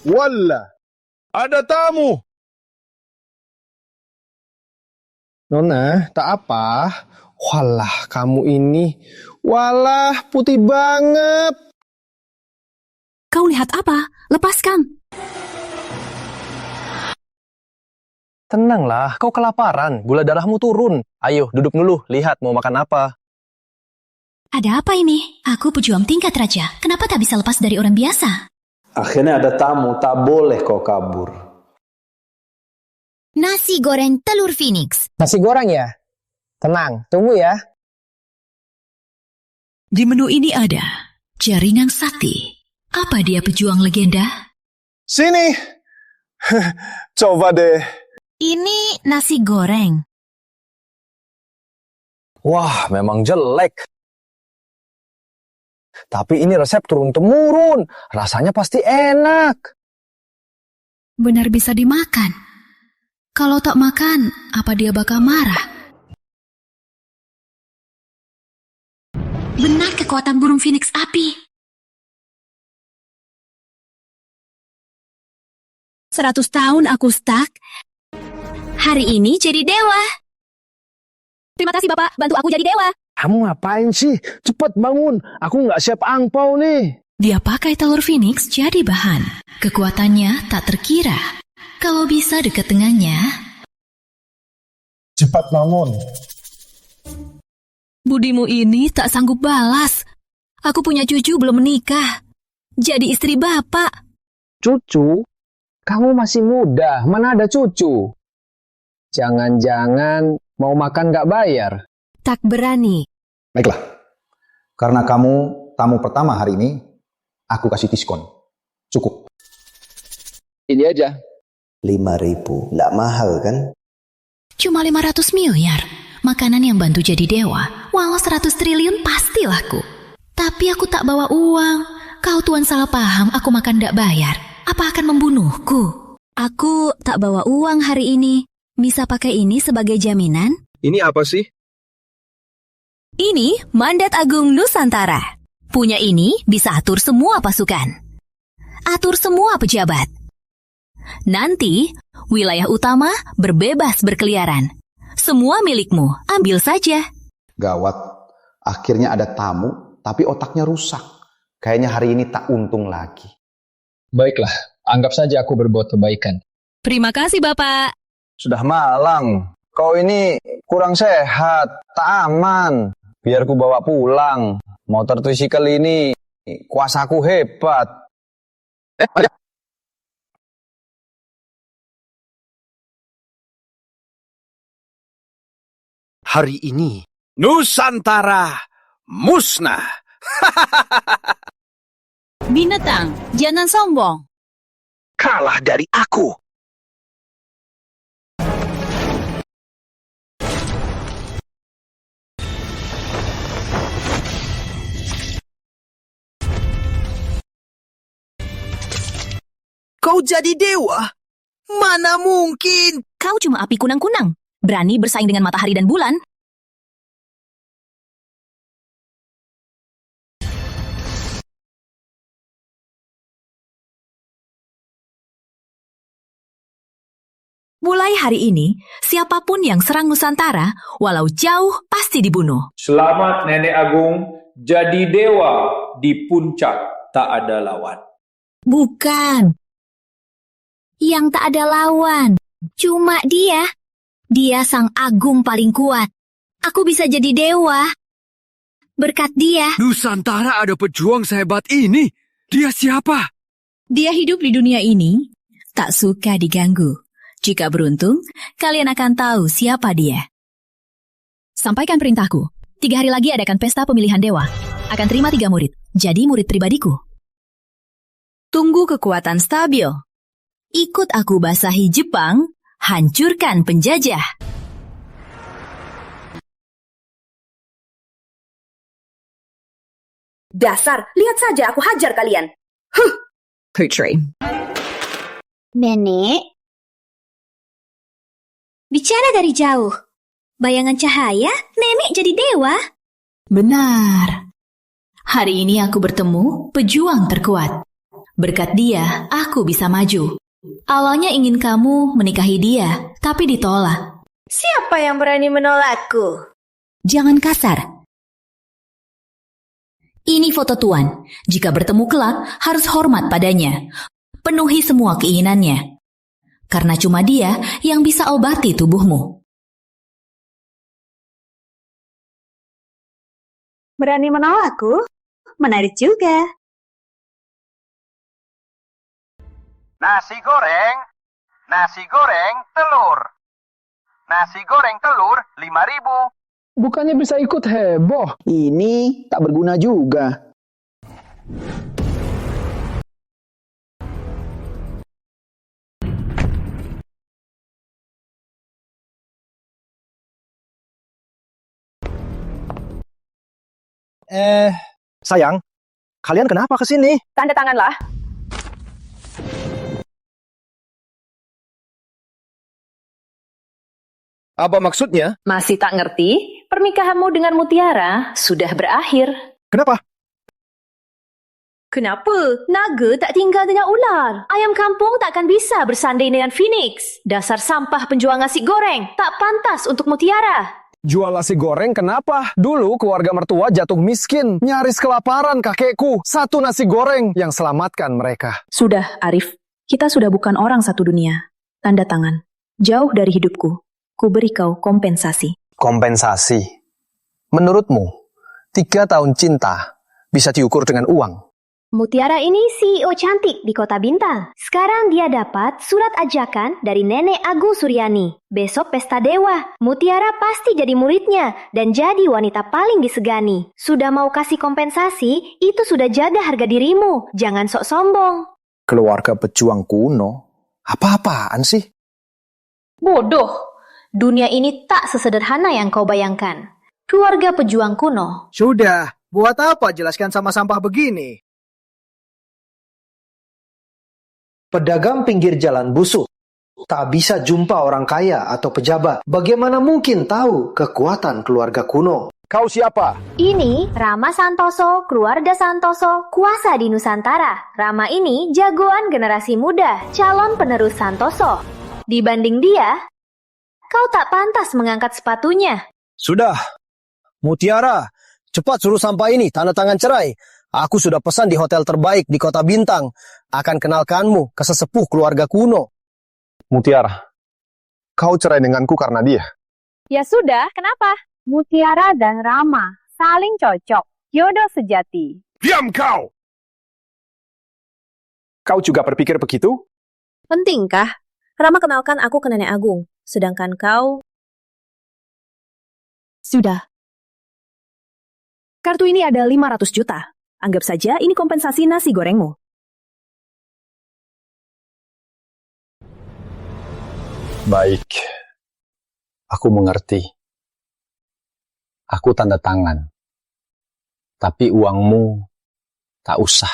Wala, ada tamu. Nona, tak apa. Walah, kamu ini. Walah, putih banget. Kau lihat apa? Lepaskan. Tenanglah, kau kelaparan. Gula darahmu turun. Ayo, duduk dulu. Lihat mau makan apa. Ada apa ini? Aku pejuang tingkat raja. Kenapa tak bisa lepas dari orang biasa? Akhirnya ada tamu, tak boleh kau kabur. Nasi goreng telur Phoenix. Nasi goreng ya? Tenang, tunggu ya. Di menu ini ada jaringan sate. Apa dia pejuang legenda? Sini. Coba deh. Ini nasi goreng. Wah, memang jelek. Tapi ini resep turun-temurun. Rasanya pasti enak. Benar bisa dimakan. Kalau tak makan, apa dia bakal marah? Benar kekuatan burung Phoenix api. 100 tahun aku stuck. Hari ini jadi dewa. Terima kasih Bapak, bantu aku jadi dewa. Kamu ngapain sih? Cepat bangun. Aku nggak siap angpau nih. Dia pakai telur Phoenix jadi bahan. Kekuatannya tak terkira. Kalau bisa dekat dengannya. Cepat bangun. Budimu ini tak sanggup balas. Aku punya cucu belum menikah. Jadi istri Bapak. Cucu? Kamu masih muda. Mana ada cucu? Jangan-jangan mau makan nggak bayar. Tak berani. Baiklah, karena kamu tamu pertama hari ini, aku kasih diskon. Cukup. Ini aja. 5.000, nggak mahal kan? Cuma 500 miliar. Makanan yang bantu jadi dewa. Walau 100 triliun pasti laku. Tapi aku tak bawa uang. Kau tuan salah paham aku makan ndak bayar. Apa akan membunuhku? Aku tak bawa uang hari ini. Bisa pakai ini sebagai jaminan? Ini apa sih? Ini mandat agung Nusantara. Punya ini bisa atur semua pasukan. Atur semua pejabat. Nanti, wilayah utama berbebas berkeliaran. Semua milikmu, ambil saja. Gawat, akhirnya ada tamu, tapi otaknya rusak. Kayaknya hari ini tak untung lagi. Baiklah, anggap saja aku berbuat kebaikan. Terima kasih, Bapak. Sudah malang. Kau ini kurang sehat, tak aman. Biar ku bawa pulang. Motor tricycle ini kuasaku hebat. Ada. Hari ini, Nusantara musnah. Binatang, jangan sombong. Kalah dari aku. Kau jadi dewa? Mana mungkin? Kau cuma api kunang-kunang. Berani bersaing dengan matahari dan bulan? Mulai hari ini, siapapun yang serang Nusantara, walau jauh, pasti dibunuh. Selamat Nenek Agung, jadi dewa di puncak tak ada lawan. Bukan. Yang tak ada lawan. Cuma dia. Dia sang agung paling kuat. Aku bisa jadi dewa. Berkat dia. Nusantara ada pejuang sehebat ini. Dia siapa? Dia hidup di dunia ini, tak suka diganggu. Jika beruntung, kalian akan tahu siapa dia. Sampaikan perintahku. 3 hari lagi adakan pesta pemilihan dewa. Akan terima 3 murid. Jadi murid pribadiku. Tunggu kekuatan stabil. Ikut aku basahi Jepang, hancurkan penjajah. Dasar, lihat saja aku hajar kalian. Putri. Nenek, bicara dari jauh. Bayangan cahaya, nenek jadi dewa. Benar. Hari ini aku bertemu pejuang terkuat. Berkat dia, aku bisa maju. Awalnya ingin kamu menikahi dia, tapi ditolak. Siapa yang berani menolakku? Jangan kasar. Ini foto Tuan. Jika bertemu kelak, harus hormat padanya. Penuhi semua keinginannya. Karena cuma dia yang bisa obati tubuhmu. Berani menolakku? Menarik juga. Nasi goreng, telur. Nasi goreng telur 5.000. Bukannya bisa ikut heboh. Ini tak berguna juga. Sayang, kalian kenapa kesini? Tanda tanganlah. Apa maksudnya? Masih tak ngerti? Pernikahanmu dengan Mutiara sudah berakhir. Kenapa? Kenapa? Naga tak tinggal dengan ular. Ayam kampung takkan bisa bersanding dengan Phoenix. Dasar sampah penjual nasi goreng. Tak pantas untuk Mutiara. Jual nasi goreng kenapa? Dulu keluarga mertua jatuh miskin. Nyaris kelaparan kakekku. Satu nasi goreng yang selamatkan mereka. Sudah, Arif. Kita sudah bukan orang satu dunia. Tanda tangan. Jauh dari hidupku. Ku beri kau kompensasi. Kompensasi. Menurutmu, 3 tahun cinta bisa diukur dengan uang? Mutiara ini CEO cantik di Kota Bintang. Sekarang dia dapat surat ajakan dari Nenek Agung Suryani. Besok pesta dewa. Mutiara pasti jadi muridnya dan jadi wanita paling disegani. Sudah mau kasih kompensasi, itu sudah jaga harga dirimu. Jangan sok sombong. Keluarga pejuang kuno? Apa-apaan sih? Bodoh. Dunia ini tak sesederhana yang kau bayangkan. Keluarga pejuang kuno. Sudah, buat apa jelaskan sama sampah begini? Pedagang pinggir jalan busuk. Tak bisa jumpa orang kaya atau pejabat. Bagaimana mungkin tahu kekuatan keluarga kuno? Kau siapa? Ini Rama Santoso, keluarga Santoso, kuasa di Nusantara. Rama ini jagoan generasi muda, calon penerus Santoso. Dibanding dia, kau tak pantas mengangkat sepatunya. Sudah. Mutiara, cepat suruh sampah ini tanda tangan cerai. Aku sudah pesan di hotel terbaik di Kota Bintang. Akan kenalkanmu ke sesepuh keluarga kuno. Mutiara, kau cerai denganku karena dia. Ya sudah, kenapa? Mutiara dan Rama saling cocok. Jodoh sejati. Diam kau! Kau juga berpikir begitu? Pentingkah? Rama kenalkan aku ke Nenek Agung. Sedangkan kau... Sudah. Kartu ini ada 500 juta. Anggap saja ini kompensasi nasi gorengmu. Baik. Aku mengerti. Aku tanda tangan. Tapi uangmu tak usah.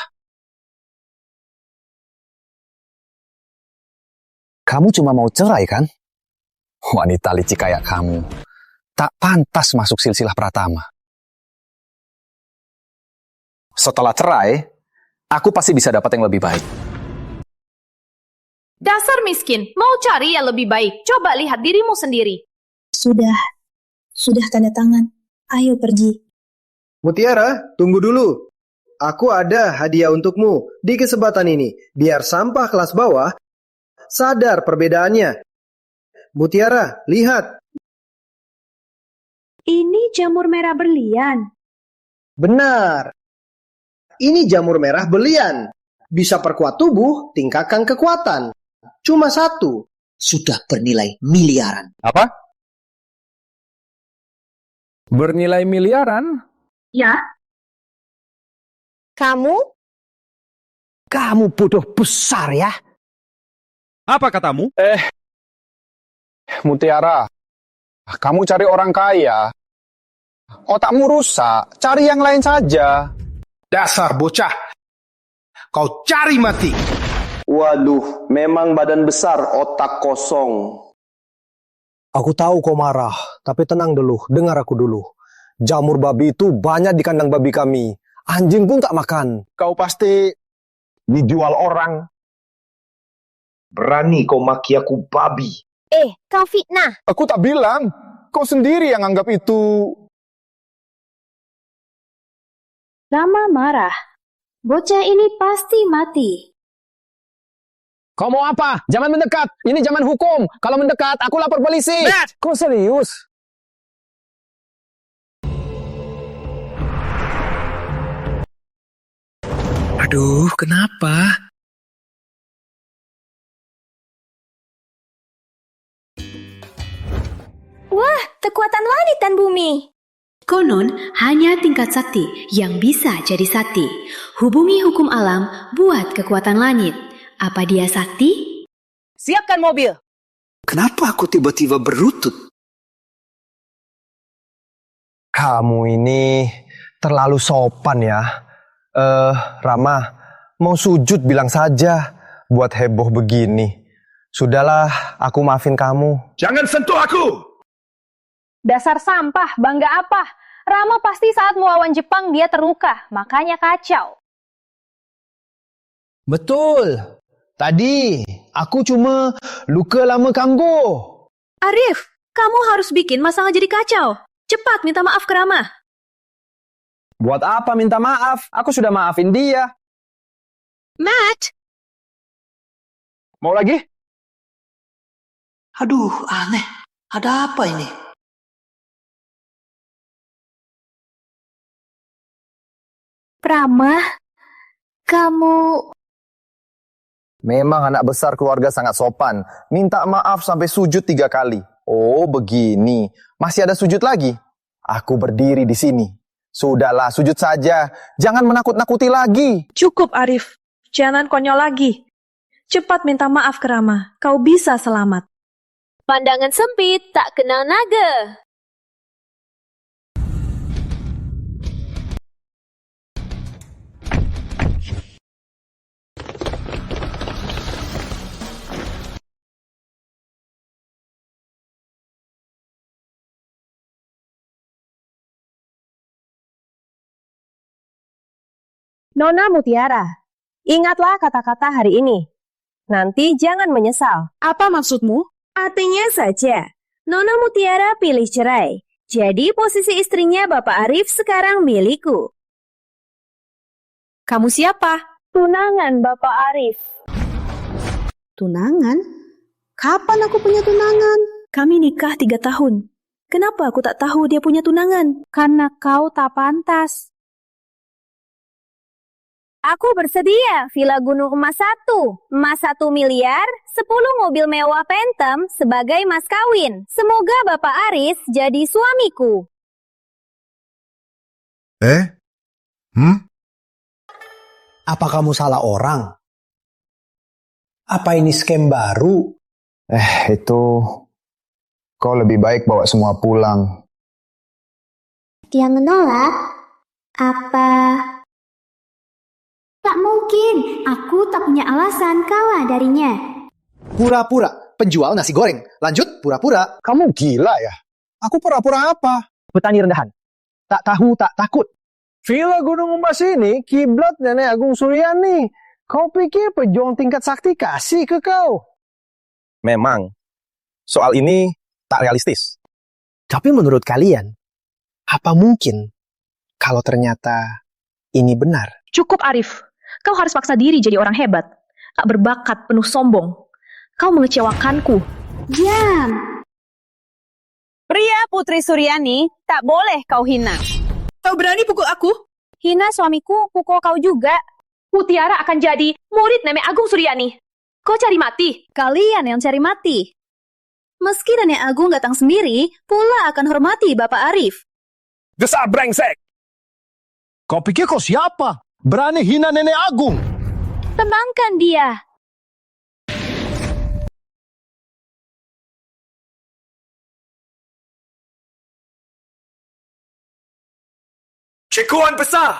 Kamu cuma mau cerai kan? Wanita licik kayak kamu tak pantas masuk silsilah Pratama. Setelah cerai, aku pasti bisa dapat yang lebih baik. Dasar miskin, mau cari yang lebih baik. Coba lihat dirimu sendiri. Sudah tanda tangan. Ayo pergi. Mutiara, tunggu dulu. Aku ada hadiah untukmu di kesempatan ini. Biar sampah kelas bawah sadar perbedaannya. Mutiara, lihat. Ini jamur merah berlian. Benar. Ini jamur merah berlian. Bisa perkuat tubuh, tingkatkan kekuatan. Cuma satu. Sudah bernilai miliaran. Apa? Bernilai miliaran? Ya. Kamu? Kamu bodoh besar ya. Apa katamu? Mutiara, kamu cari orang kaya. Otakmu rusak, cari yang lain saja. Dasar bocah. Kau cari mati. Waduh, memang badan besar, otak kosong. Aku tahu kau marah, tapi tenang dulu, dengar aku dulu. Jamur babi itu banyak di kandang babi kami. Anjing pun tak makan. Kau pasti dijual orang. Berani kau maki aku babi. Kau fitnah. Aku tak bilang. Kau sendiri yang anggap itu... Rama marah. Bocah ini pasti mati. Kau mau apa? Jangan mendekat. Ini zaman hukum. Kalau mendekat, aku lapor polisi. Kau serius? Aduh, kenapa? Wah, kekuatan langit dan bumi. Konon, hanya tingkat sakti yang bisa jadi sakti. Hubungi hukum alam buat kekuatan langit. Apa dia sakti? Siapkan mobil. Kenapa aku tiba-tiba berlutut? Kamu ini terlalu sopan ya. Rama, mau sujud bilang saja buat heboh begini. Sudahlah, aku maafin kamu. Jangan sentuh aku! Dasar sampah, bangga apa? Rama pasti saat melawan Jepang dia terluka, makanya kacau. Betul. Tadi, aku cuma luka lama kambuh. Arif, kamu harus bikin masalah jadi kacau. Cepat minta maaf ke Rama. Buat apa minta maaf? Aku sudah maafin dia. Matt! Mau lagi? Aduh, aneh. Ada apa ini? Rama, kamu... Memang anak besar keluarga sangat sopan. Minta maaf sampai sujud 3 kali. Oh, begini. Masih ada sujud lagi? Aku berdiri di sini. Sudahlah, sujud saja. Jangan menakut-nakuti lagi. Cukup, Arif. Jangan konyol lagi. Cepat minta maaf ke Rama. Kau bisa selamat. Pandangan sempit, tak kenal naga. Nona Mutiara, ingatlah kata-kata hari ini. Nanti jangan menyesal. Apa maksudmu? Artinya saja, Nona Mutiara pilih cerai. Jadi posisi istrinya Bapak Arif sekarang milikku. Kamu siapa? Tunangan Bapak Arif. Tunangan? Kapan aku punya tunangan? Kami nikah 3 tahun. Kenapa aku tak tahu dia punya tunangan? Karena kau tak pantas. Aku bersedia, Villa Gunung Emas 1, emas 1 miliar, 10 mobil mewah Phantom sebagai mas kawin. Semoga Bapak Aris jadi suamiku. Apa kamu salah orang? Apa ini scam baru? Itu... Kau lebih baik bawa semua pulang. Dia menolak? Apa... Tak mungkin, aku tak punya alasan kalah darinya. Pura-pura, penjual nasi goreng. Lanjut, pura-pura. Kamu gila ya? Aku pura-pura apa? Petani rendahan. Tak tahu, tak takut. Villa Gunung Emas ini kiblat Nenek Agung Suryani. Kau pikir pejuang tingkat sakti kasih ke kau? Memang, soal ini tak realistis. Tapi menurut kalian, apa mungkin kalau ternyata ini benar? Cukup, Arif. Kau harus paksa diri jadi orang hebat. Tak berbakat, penuh sombong. Kau mengecewakanku. Diam! Pria Putri Suryani, tak boleh kau hina. Kau berani pukul aku? Hina suamiku, pukul kau juga. Mutiara akan jadi murid Nenek Agung Suryani. Kau cari mati. Kalian yang cari mati. Meski Nenek Agung datang sendiri, pula akan hormati Bapak Arif. Dasar brengsek! Kau pikir kau siapa? Berani hina Nenek Agung? Tenangkan dia. Cekuan besar!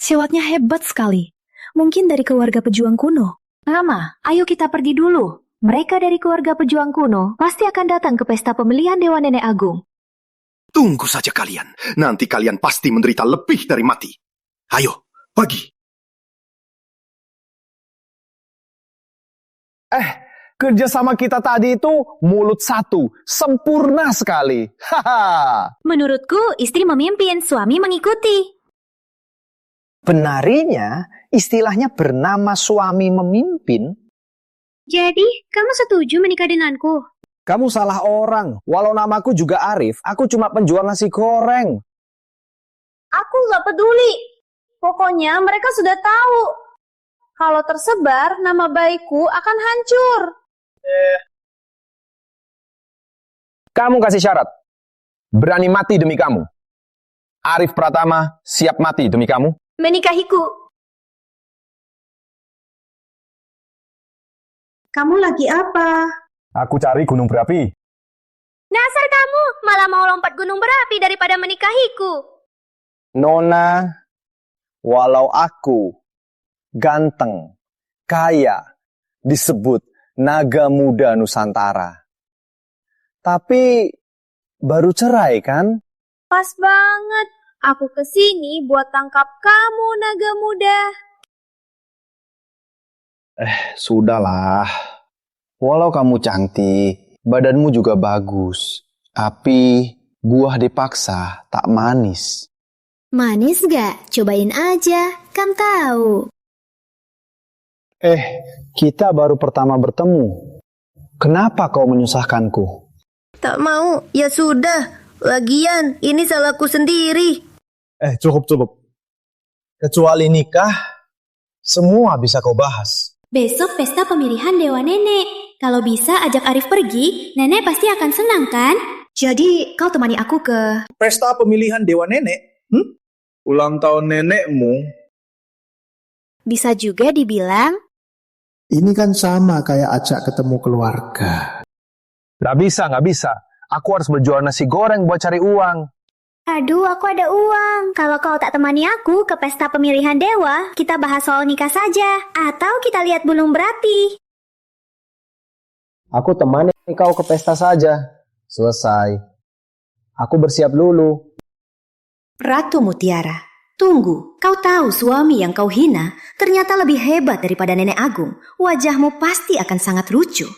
Siwatnya hebat sekali. Mungkin dari keluarga pejuang kuno. Rama, ayo kita pergi dulu. Mereka dari keluarga pejuang kuno pasti akan datang ke pesta pemilihan Dewa Nenek Agung. Tunggu saja kalian. Nanti kalian pasti menderita lebih dari mati. Ayo, pergi. Kerjasama kita tadi itu mulut satu, sempurna sekali. Haha. Menurutku, istri memimpin, suami mengikuti. Benarnya, istilahnya bernama suami memimpin. Jadi, kamu setuju menikah denganku? Kamu salah orang. Walau namaku juga Arif, aku cuma penjual nasi goreng. Aku nggak peduli. Pokoknya mereka sudah tahu. Kalau tersebar, nama baikku akan hancur. Kamu kasih syarat. Berani mati demi kamu. Arif Pratama siap mati demi kamu. Menikahiku. Kamu lagi apa? Aku cari gunung berapi. Dasar kamu, malah mau lompat gunung berapi daripada menikahiku. Nona, walau aku ganteng, kaya, disebut naga muda Nusantara. Tapi baru cerai kan? Pas banget. Aku kesini buat tangkap kamu, naga muda. Sudahlah. Walau kamu cantik, badanmu juga bagus. Tapi buah dipaksa tak manis. Manis gak? Cobain aja, kan tahu. Kita baru pertama bertemu. Kenapa kau menyusahkanku? Tak mau, ya sudah. Lagian, ini salahku sendiri. Cukup. Kecuali nikah, semua bisa kau bahas. Besok pesta pemilihan Dewa Nenek. Kalau bisa ajak Arif pergi, Nenek pasti akan senang kan? Jadi kau temani aku ke... Pesta pemilihan Dewa Nenek? Ulang tahun nenekmu? Bisa juga dibilang... Ini kan sama kayak ajak ketemu keluarga. Nggak bisa. Aku harus berjual nasi goreng buat cari uang. Aduh, aku ada uang. Kalau kau tak temani aku ke pesta pemilihan dewa, kita bahas soal nikah saja. Atau kita lihat gunung berapi. Aku temani kau ke pesta saja. Selesai. Aku bersiap dulu. Ratu Mutiara, tunggu. Kau tahu suami yang kau hina ternyata lebih hebat daripada Nenek Agung. Wajahmu pasti akan sangat lucu.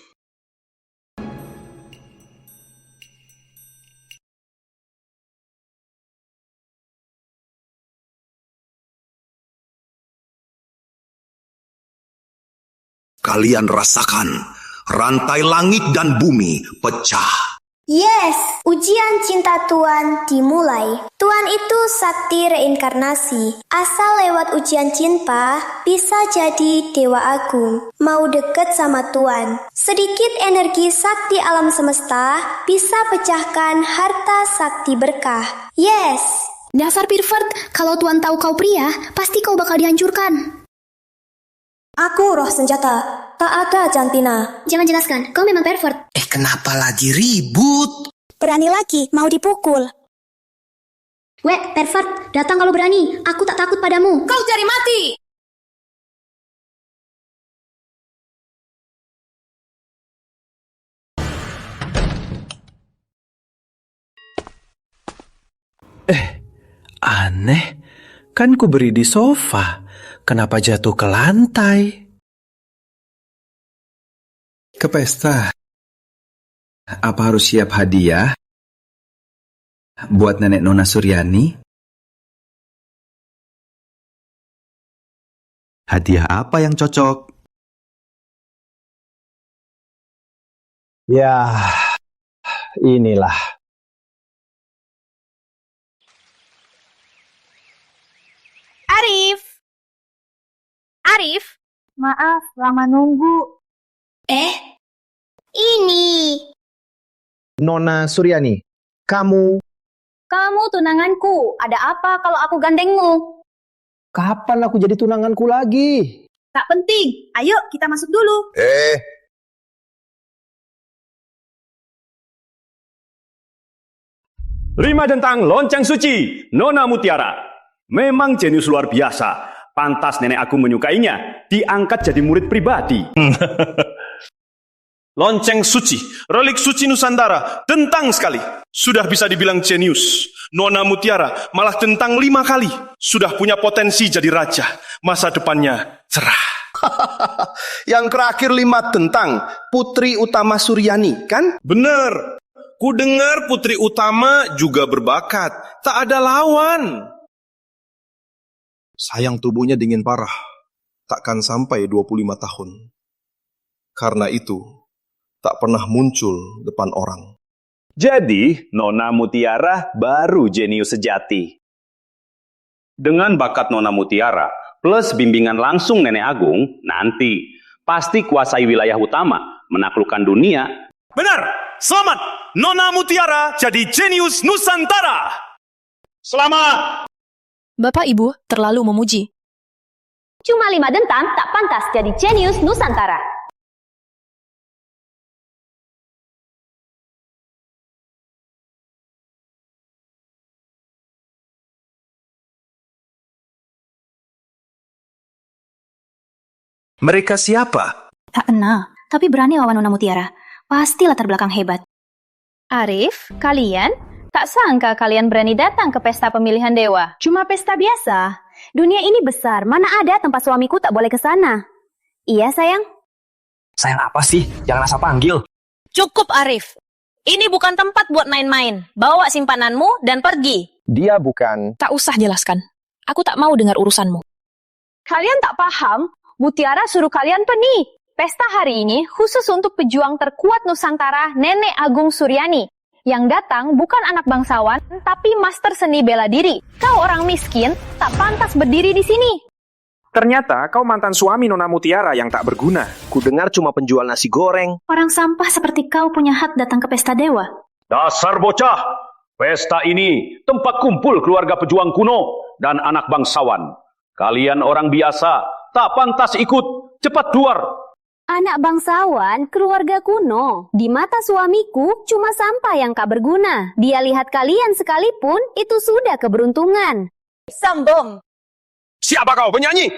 Kalian rasakan, rantai langit dan bumi pecah. Yes, ujian cinta Tuan dimulai. Tuan itu sakti reinkarnasi. Asal lewat ujian cinta, bisa jadi Dewa Agung. Mau deket sama Tuan. Sedikit energi sakti alam semesta bisa pecahkan harta sakti berkah. Yes. Dasar pervert, kalau Tuan tahu kau pria, pasti kau bakal dihancurkan. Aku roh senjata, tak ada jantina. Jangan jelaskan, kau memang pervert. Kenapa lagi ribut? Berani lagi, mau dipukul. Weh, pervert, datang kalau berani. Aku tak takut padamu. Kau cari mati! Aneh, kan ku beri di sofa. Kenapa jatuh ke lantai? Ke pesta. Apa harus siap hadiah? Buat nenek Nona Suryani? Hadiah apa yang cocok? Ya, inilah. Arif, maaf lama nunggu. Ini. Nona Suryani, kamu tunanganku. Ada apa kalau aku gandengmu? Kapan aku jadi tunanganku lagi? Tak penting. Ayo kita masuk dulu. Rima tentang lonceng suci, Nona Mutiara. Memang jenius luar biasa. Pantas Nenek Agung menyukainya. Diangkat jadi murid pribadi. Lonceng suci, relik suci Nusantara, tentang sekali. Sudah bisa dibilang jenius. Nona Mutiara malah tentang 5 kali. Sudah punya potensi jadi raja. Masa depannya cerah. Yang terakhir 5 tentang Putri Utama Suryani, kan? Bener. Ku dengar Putri Utama juga berbakat. Tak ada lawan. Sayang tubuhnya dingin parah. Takkan sampai 25 tahun. Karena itu, tak pernah muncul depan orang. Jadi, Nona Mutiara baru jenius sejati. Dengan bakat Nona Mutiara, plus bimbingan langsung Nenek Agung, nanti pasti kuasai wilayah utama, menaklukkan dunia. Benar! Selamat! Nona Mutiara jadi jenius Nusantara! Selamat! Bapak Ibu terlalu memuji. Cuma 5 dentang tak pantas jadi jenius Nusantara. Mereka siapa? Tak kenal, tapi berani lawan Nona Mutiara. Pasti latar belakang hebat. Arif, kalian? Tak sangka kalian berani datang ke pesta pemilihan dewa. Cuma pesta biasa. Dunia ini besar, mana ada tempat suamiku tak boleh ke sana. Iya, sayang? Sayang apa sih? Jangan asal panggil. Cukup, Arif. Ini bukan tempat buat main-main. Bawa simpananmu dan pergi. Dia bukan... Tak usah jelaskan. Aku tak mau dengar urusanmu. Kalian tak paham? Mutiara suruh kalian pergi. Pesta hari ini khusus untuk pejuang terkuat Nusantara Nenek Agung Suryani. Yang datang bukan anak bangsawan, tapi master seni bela diri. Kau orang miskin, tak pantas berdiri di sini. Ternyata kau mantan suami Nona Mutiara yang tak berguna. Kudengar cuma penjual nasi goreng. Orang sampah seperti kau punya hak datang ke pesta dewa. Dasar bocah! Pesta ini tempat kumpul keluarga pejuang kuno dan anak bangsawan. Kalian orang biasa, tak pantas ikut. Cepat keluar! Anak bangsawan, keluarga kuno. Di mata suamiku, cuma sampah yang tak berguna. Dia lihat kalian sekalipun, itu sudah keberuntungan. Sombong! Siapa kau, penyanyi?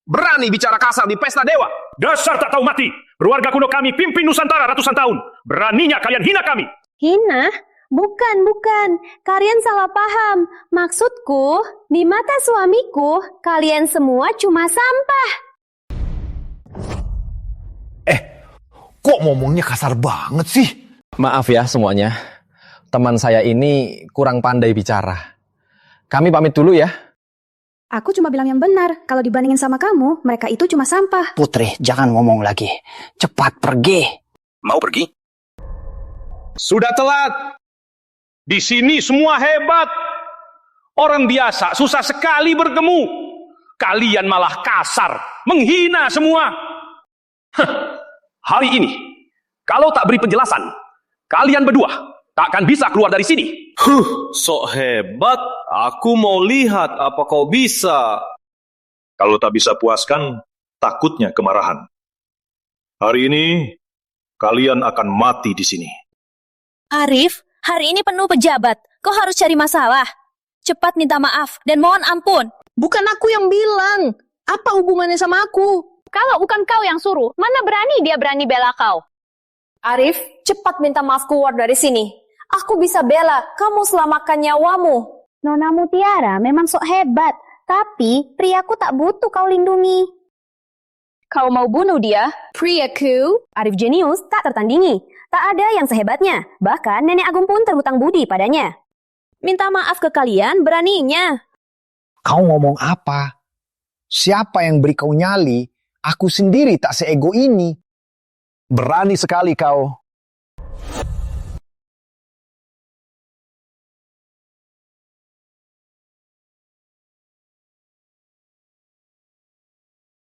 Berani bicara kasar di pesta dewa? Dasar tak tahu mati! Keluarga kuno kami pimpin Nusantara ratusan tahun. Beraninya kalian hina kami! Hina? Bukan. Kalian salah paham. Maksudku, di mata suamiku, kalian semua cuma sampah. Kok ngomongnya kasar banget sih? Maaf ya semuanya. Teman saya ini kurang pandai bicara. Kami pamit dulu ya. Aku cuma bilang yang benar. Kalau dibandingin sama kamu, mereka itu cuma sampah. Putri, jangan ngomong lagi. Cepat pergi. Mau pergi? Sudah telat. Di sini semua hebat. Orang biasa susah sekali bertemu. Kalian malah kasar, menghina semua. Hari ini, kalau tak beri penjelasan, kalian berdua tak akan bisa keluar dari sini. Sok hebat. Aku mau lihat apa kau bisa. Kalau tak bisa puaskan, takutnya kemarahan. Hari ini, kalian akan mati di sini. Arif, hari ini penuh pejabat. Kau harus cari masalah. Cepat minta maaf dan mohon ampun. Bukan aku yang bilang. Apa hubungannya sama aku? Kalau bukan kau yang suruh, mana berani dia berani bela kau? Arif, cepat minta maaf keluar dari sini. Aku bisa bela, kamu selamatkan nyawamu. Nona Mutiara memang sok hebat, tapi priaku tak butuh kau lindungi. Kau mau bunuh dia? Priaku, Arif jenius tak tertandingi. Tak ada yang sehebatnya, bahkan Nenek Agung pun terhutang budi padanya. Minta maaf ke kalian, beraninya. Kau ngomong apa? Siapa yang beri kau nyali? Aku sendiri tak seego ini. Berani sekali kau.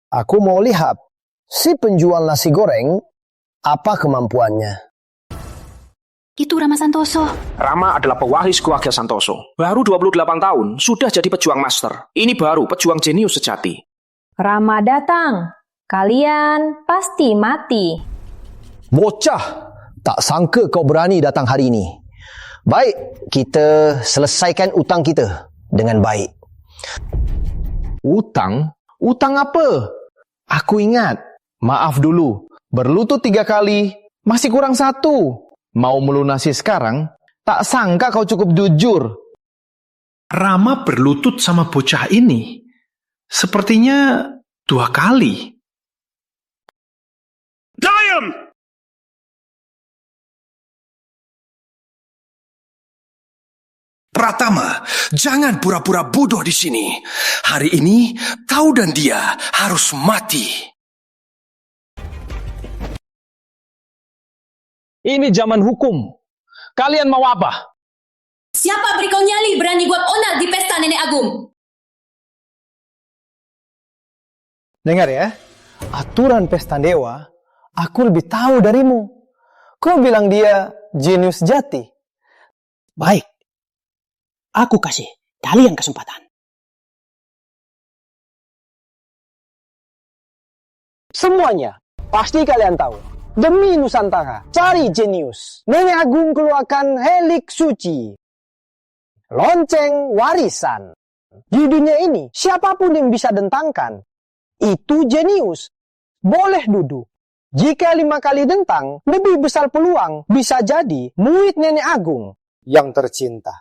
Aku mau lihat si penjual nasi goreng apa kemampuannya. Itu Rama Santoso. Rama adalah pewaris keluarga Santoso. Baru 28 tahun sudah jadi pejuang master. Ini baru pejuang jenius sejati. Rama datang. Kalian pasti mati. Bocah, tak sangka kau berani datang hari ini. Baik, kita selesaikan utang kita dengan baik. Utang? Utang apa? Aku ingat. Maaf dulu. Berlutut 3 kali, Masih kurang 1. Mau melunasi sekarang? Tak sangka kau cukup jujur. Rama berlutut sama bocah ini. Sepertinya 2 kali. Diam! Pratama, jangan pura-pura bodoh di sini. Hari ini, kau dan dia harus mati. Ini zaman hukum. Kalian mau apa? Siapa beri kau nyali berani buat onar di pesta Nenek Agung? Dengar ya, aturan pesta dewa, aku lebih tahu darimu. Kau bilang dia jenius jati. Baik, aku kasih kalian kesempatan. Semuanya, pasti kalian tahu. Demi Nusantara, cari jenius. Nenek Agung keluarkan helik suci. Lonceng warisan. Di dunia ini, siapapun yang bisa dentangkan, itu jenius. Boleh duduk. Jika 5 kali dentang, lebih besar peluang bisa jadi murid Nenek Agung. Yang tercinta.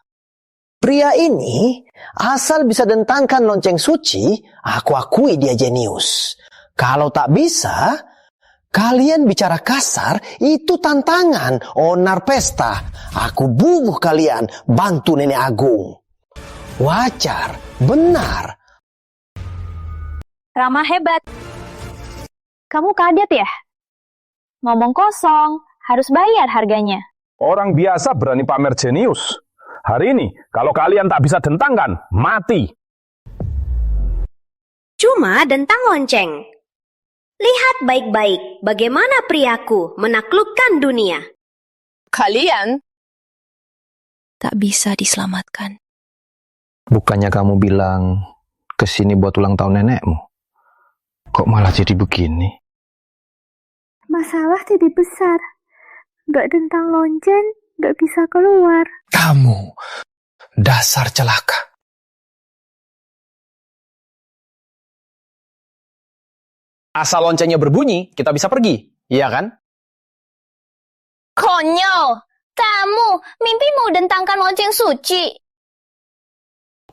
Pria ini, asal bisa dentangkan lonceng suci, aku akui dia jenius. Kalau tak bisa, kalian bicara kasar, itu tantangan, onar pesta. Aku bunuh kalian, bantu Nenek Agung. Wajar, benar. Rama hebat. Kamu kadet ya? Ngomong kosong, harus bayar harganya. Orang biasa berani pamer jenius. Hari ini, kalau kalian tak bisa dentangkan, mati. Cuma dentang lonceng. Lihat baik-baik bagaimana priaku menaklukkan dunia. Kalian tak bisa diselamatkan. Bukannya kamu bilang kesini buat ulang tahun nenekmu? Kok malah jadi begini? Masalah jadi besar. Gak dentang lonceng, gak bisa keluar. Kamu, dasar celaka. Asal loncengnya berbunyi, kita bisa pergi. Iya kan? konyol. Kamu mimpi mau dentangkan lonceng suci.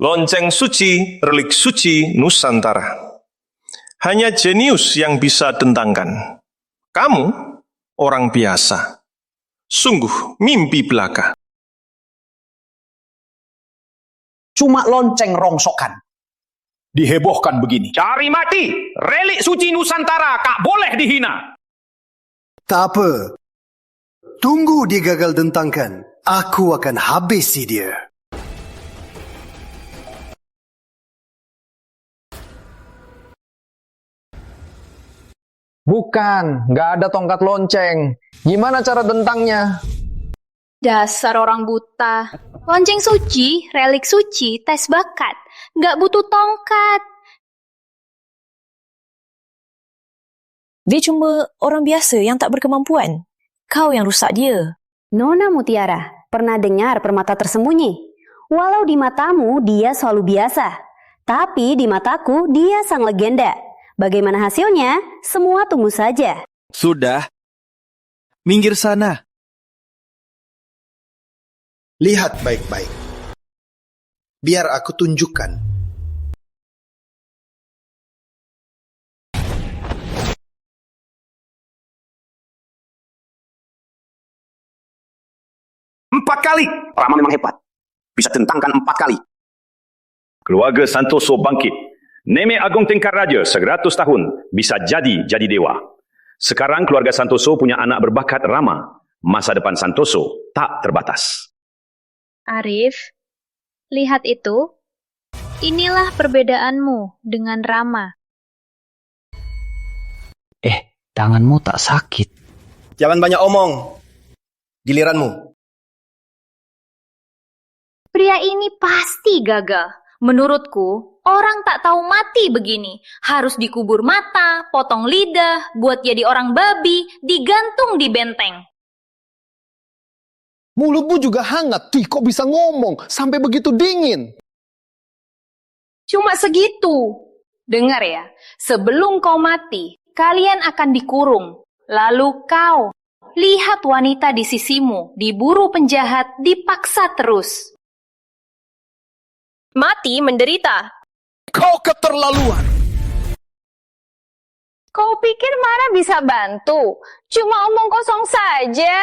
Lonceng suci, relik suci Nusantara. Hanya jenius yang bisa dentangkan. Kamu, orang biasa. Sungguh mimpi belaka. Cuma lonceng rongsokan. Dihebohkan begini. Cari mati, relik suci Nusantara, kak boleh dihina. Tak apa. Tunggu dia gagal dentangkan. Aku akan habisi dia. Bukan, nggak ada tongkat lonceng. Gimana cara dentangnya? Dasar orang buta. Lonceng suci, relik suci, tes bakat. Nggak butuh tongkat. Dia cuma orang biasa yang tak berkemampuan. Kau yang rusak dia. Nona Mutiara, pernah dengar permata tersembunyi? Walau di matamu dia selalu biasa, tapi di mataku dia sang legenda. Bagaimana hasilnya? Semua tunggu saja. Sudah. Minggir sana. Lihat baik-baik. Biar aku tunjukkan. Empat kali. Rama memang hebat. Bisa tentangkan 4 kali. Keluarga Santoso bangkit. Nenek Agung tingkat raja 100 tahun bisa jadi dewa. Sekarang keluarga Santoso punya anak berbakat Rama. Masa depan Santoso tak terbatas. Arif, lihat itu. Inilah perbedaanmu dengan Rama. Tanganmu tak sakit. Jangan banyak omong. Giliranmu. Pria ini pasti gagal. Menurutku, orang tak tahu mati begini. Harus dikubur mata, potong lidah, buat jadi orang babi, digantung di benteng. Mulutmu juga hangat. Kok bisa ngomong sampai begitu dingin? Cuma segitu. Dengar ya, sebelum kau mati, kalian akan dikurung. Lalu kau lihat wanita di sisimu, diburu penjahat, dipaksa terus. Mati menderita. Kau keterlaluan. Kau pikir Mara bisa bantu? Cuma omong kosong saja.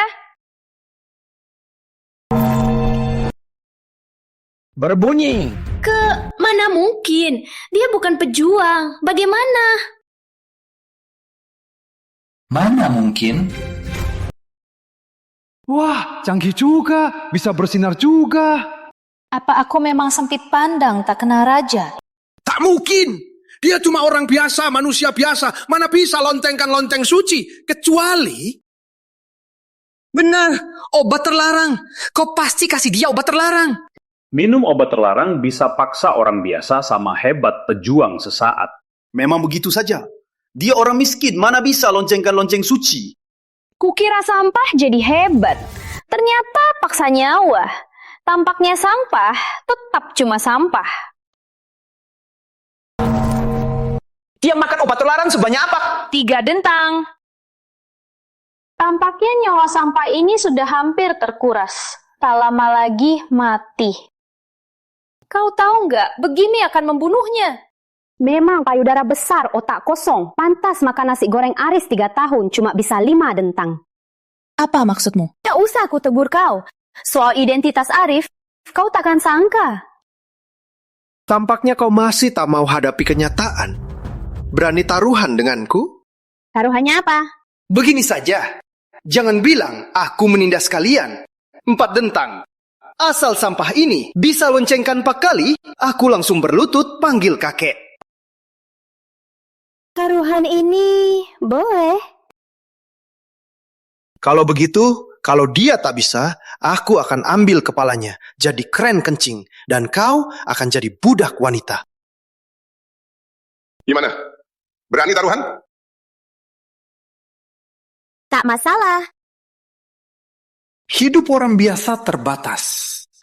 Berbunyi. Mana mungkin? Dia bukan pejuang. Bagaimana? Mana mungkin? Wah, canggih juga. Bisa bersinar juga. Apa aku memang sempit pandang tak kena raja? Tak mungkin. Dia cuma orang biasa, manusia biasa. Mana bisa loncengkan lonceng suci? Kecuali... Benar, obat terlarang. Kau pasti kasih dia obat terlarang. Minum obat terlarang bisa paksa orang biasa sama hebat pejuang sesaat. Memang begitu saja. Dia orang miskin, mana bisa loncengkan lonceng suci? Kukira sampah jadi hebat. Ternyata paksa nyawa. Tampaknya sampah tetap cuma sampah. Dia makan obat terlarang sebanyak apa? 3 dentang. Tampaknya nyawa sampah ini sudah hampir terkuras. Tak lama lagi mati. Kau tahu nggak, begini akan membunuhnya. Memang payudara besar, otak kosong. Pantas makan nasi goreng Aris 3 tahun, cuma bisa 5 dentang. Apa maksudmu? Tak usah aku tegur kau. Soal identitas Arif, kau takkan sangka. Tampaknya kau masih tak mau hadapi kenyataan. Berani taruhan denganku? Taruhannya apa? Begini saja. Jangan bilang aku menindas kalian. 4 dentang. Asal sampah ini bisa loncengkan 4 kali, aku langsung berlutut panggil kakek. Taruhan ini boleh. Kalau begitu, kalau dia tak bisa, aku akan ambil kepalanya, jadi keren kencing, dan kau akan jadi budak wanita. Gimana? Berani taruhan? Tak masalah. Hidup orang biasa terbatas.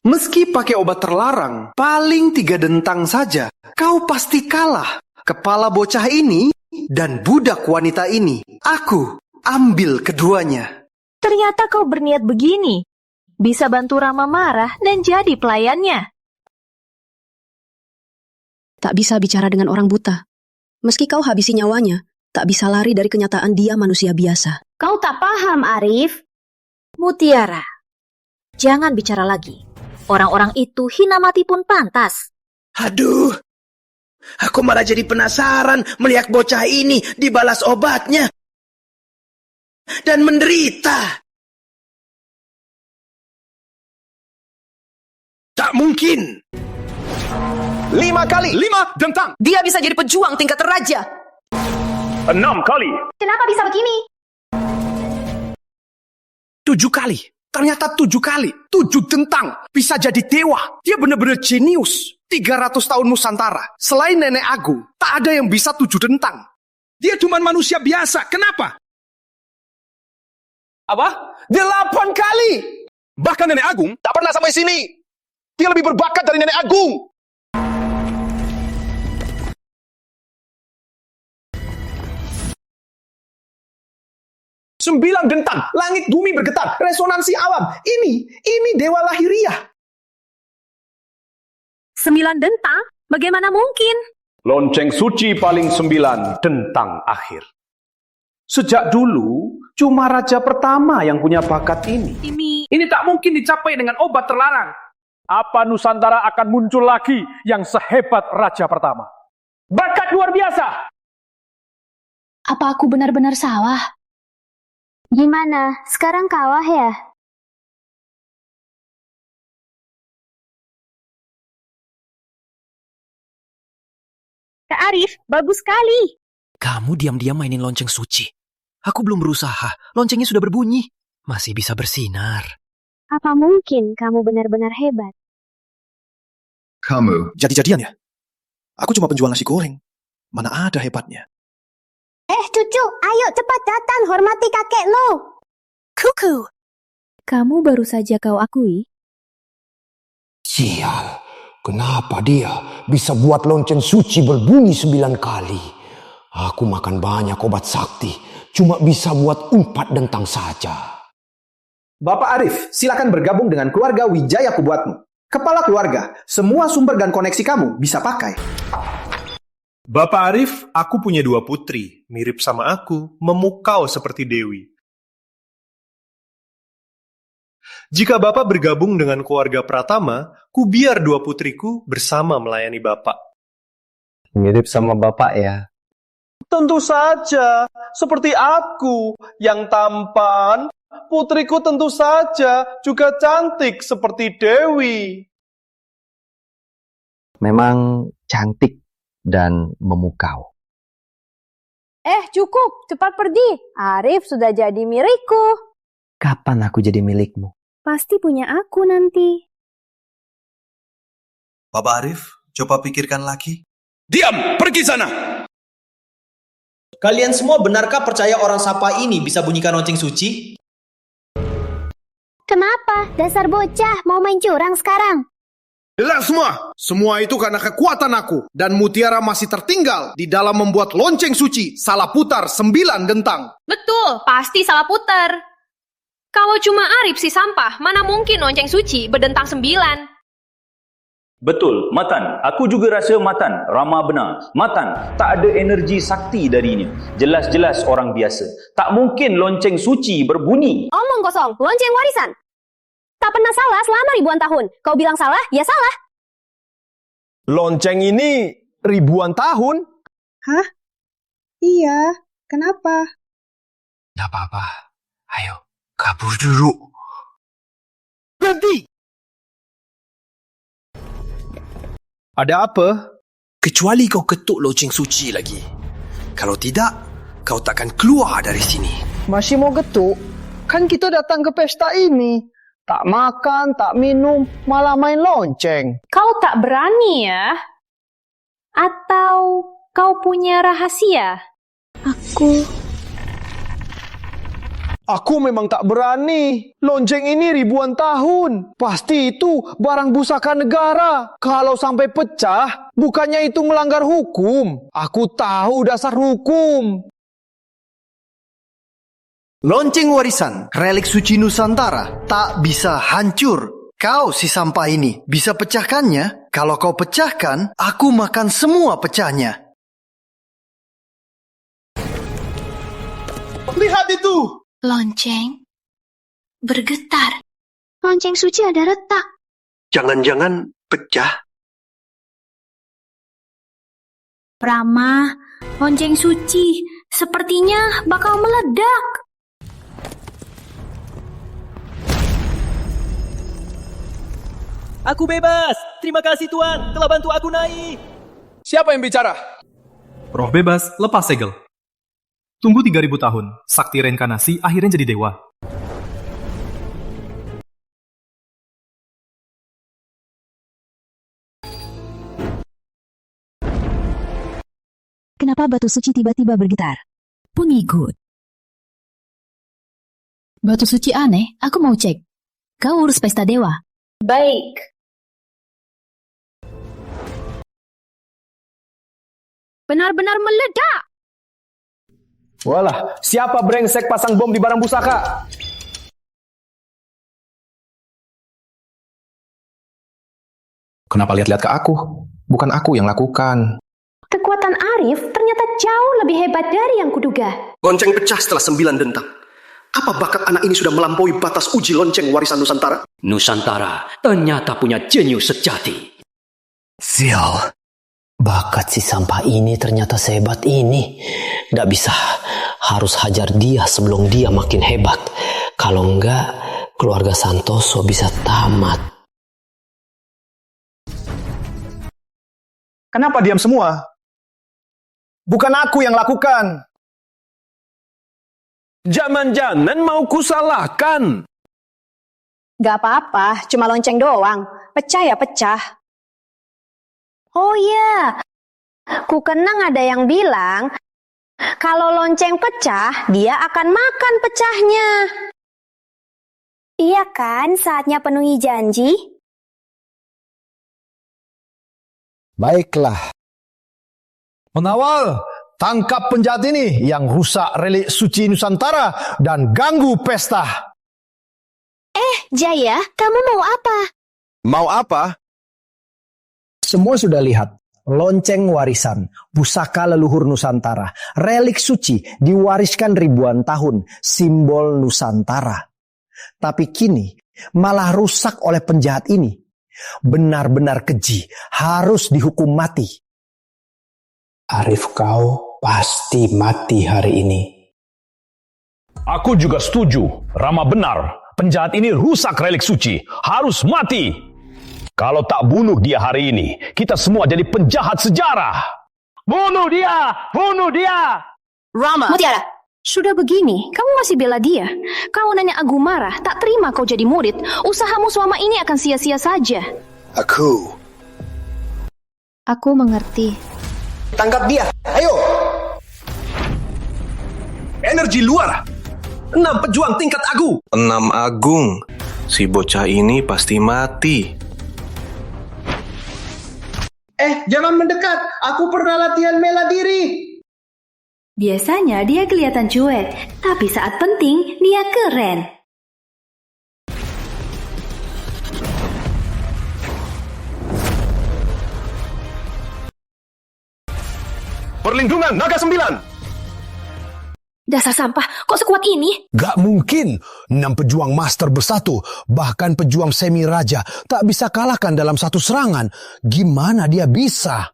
Meski pakai obat terlarang, paling 3 dentang saja, kau pasti kalah. Kepala bocah ini dan budak wanita ini, aku ambil keduanya. Ternyata kau berniat begini. Bisa bantu Rama marah dan jadi pelayannya. Tak bisa bicara dengan orang buta. Meski kau habisi nyawanya, tak bisa lari dari kenyataan dia manusia biasa. Kau tak paham, Arif. Mutiara, jangan bicara lagi. Orang-orang itu hina mati pun pantas. Aduh, aku malah jadi penasaran melihat bocah ini dibalas obatnya. Dan menderita. Tak mungkin. 5 kali. 5 dentang. Dia bisa jadi pejuang tingkat raja. 6 kali. Kenapa bisa begini? 7 kali. Ternyata 7 kali. 7 dentang. Bisa jadi dewa. Dia benar-benar jenius. 300 tahun Nusantara. Selain Nenek Agung, tak ada yang bisa 7 dentang. Dia cuma manusia biasa. Kenapa? Apa? 8 kali. Bahkan Nenek Agung Tak pernah sampai sini. Dia lebih berbakat dari Nenek Agung. Sembilan dentang, langit bumi bergetar, resonansi alam. Ini dewa lahiriah. 9 dentang? Bagaimana mungkin? Lonceng suci paling 9, dentang akhir. Sejak dulu, cuma raja pertama yang punya bakat ini. Ini tak mungkin dicapai dengan obat terlarang. Apa Nusantara akan muncul lagi yang sehebat raja pertama? Bakat luar biasa! Apa aku benar-benar salah? Gimana? Sekarang kalah ya? Kak Arif, bagus sekali. Kamu diam-diam mainin lonceng suci. Aku belum berusaha, loncengnya sudah berbunyi. Masih bisa bersinar. Apa mungkin kamu benar-benar hebat? Kamu jadi-jadian ya? Aku cuma penjual nasi goreng. Mana ada hebatnya? Cucu, ayo cepat datang hormati kakek lo. Kuku. Kamu baru saja kau akui? Sial, kenapa dia bisa buat lonceng suci berbunyi 9 kali? Aku makan banyak obat sakti, cuma bisa buat 4 dentang saja. Bapak Arif, silakan bergabung dengan keluarga Wijaya Kubuatmu. Kepala keluarga, semua sumber dan koneksi kamu bisa pakai. Bapak Arif, aku punya 2 putri, mirip sama aku, memukau seperti Dewi. Jika Bapak bergabung dengan keluarga Pratama, ku biar 2 putriku bersama melayani Bapak. Mirip sama Bapak ya? Tentu saja, seperti aku yang tampan, putriku tentu saja juga cantik seperti Dewi. Memang cantik dan memukau. Cukup, cepat pergi. Arif sudah jadi milikku. Kapan aku jadi milikmu? Pasti punya aku nanti. Bapak Arif, coba pikirkan lagi. Diam, pergi sana. Kalian semua benarkah percaya orang Sapa ini bisa bunyikan lonceng suci? Kenapa? Dasar bocah mau main curang sekarang? Dengar semua itu karena kekuatan aku. Dan Mutiara masih tertinggal di dalam membuat lonceng suci salah putar 9 dentang. Betul, pasti salah putar. Kalau cuma Arif si sampah, mana mungkin lonceng suci berdentang 9? Betul, Matan. Aku juga rasa Matan ramah benar. Matan, tak ada energi sakti darinya. Jelas-jelas orang biasa. Tak mungkin lonceng suci berbunyi. Omong kosong, lonceng warisan. Tak pernah salah selama ribuan tahun. Kau bilang salah, ya salah. Lonceng ini ribuan tahun? Hah? Iya, kenapa? Tidak apa-apa. Ayo, kabur dulu. Berhenti! Ada apa? Kecuali kau ketuk lonceng suci lagi. Kalau tidak, kau takkan keluar dari sini. Masih mau getuk? Kan kita datang ke pesta ini. Tak makan, tak minum, malah main lonceng. Kau tak berani ya? Atau kau punya rahasia? Aku memang tak berani. Lonceng ini ribuan tahun. Pasti itu barang pusaka negara. Kalau sampai pecah, bukannya itu melanggar hukum. Aku tahu dasar hukum. Lonceng warisan, relik suci Nusantara, tak bisa hancur. Kau si sampah ini, bisa pecahkannya? Kalau kau pecahkan, aku makan semua pecahnya. Lihat itu! Lonceng bergetar. Lonceng suci ada retak. Jangan-jangan pecah. Rama, lonceng suci sepertinya bakal meledak. Aku bebas. Terima kasih Tuan, telah bantu aku naik. Siapa yang bicara? Roh bebas, lepas segel. Tunggu 3000 tahun, sakti reinkarnasi akhirnya jadi dewa. Kenapa batu suci tiba-tiba bergetar? Pengikut. Batu suci aneh, aku mau cek. Kau urus pesta dewa. Baik. Benar-benar meledak. Walah, siapa brengsek pasang bom di barang pusaka? Kenapa lihat-lihat ke aku? Bukan aku yang lakukan. Kekuatan Arif ternyata jauh lebih hebat dari yang kuduga. Lonceng pecah setelah 9 dentang. Apa bakat anak ini sudah melampaui batas uji lonceng warisan Nusantara? Nusantara ternyata punya jenius sejati. Sial, bakat si sampah ini ternyata sehebat ini. Nggak bisa, harus hajar dia sebelum dia makin hebat. Kalau enggak, keluarga Santoso bisa tamat. Kenapa diam semua? Bukan aku yang lakukan. Jangan-jangan mau kusalahkan. Gak apa-apa, cuma lonceng doang. Pecah ya pecah. Oh iya, ku kenang ada yang bilang, kalau lonceng pecah, dia akan makan pecahnya. Iya kan, saatnya penuhi janji? Baiklah. Pengawal, tangkap penjahat ini yang rusak relik suci Nusantara dan ganggu pesta. Jaya, kamu mau apa? Mau apa? Semua sudah lihat. Lonceng warisan, pusaka leluhur Nusantara, relik suci diwariskan ribuan tahun, simbol Nusantara. Tapi kini malah rusak oleh penjahat ini. Benar-benar keji, harus dihukum mati. Arif, kau pasti mati hari ini. Aku juga setuju. Rama benar. Penjahat ini rusak relik suci. Harus mati. Kalau tak bunuh dia hari ini, kita semua jadi penjahat sejarah. Bunuh dia! Bunuh dia! Rama! Mutiara, sudah begini, kamu masih bela dia. Kau Nenek Agung marah, tak terima kau jadi murid. Usahamu selama ini akan sia-sia saja. Aku mengerti. Tangkap dia, ayo! Energi luar. 6 pejuang tingkat agung. 6 agung. Si bocah ini pasti mati. Jangan mendekat. Aku pernah latihan bela diri. Biasanya dia kelihatan cuek, tapi saat penting dia keren. Perlindungan Naga 9. Dasar sampah, kok sekuat ini? Gak mungkin. 6 pejuang master bersatu, bahkan pejuang semi raja, tak bisa kalahkan dalam satu serangan. Gimana dia bisa?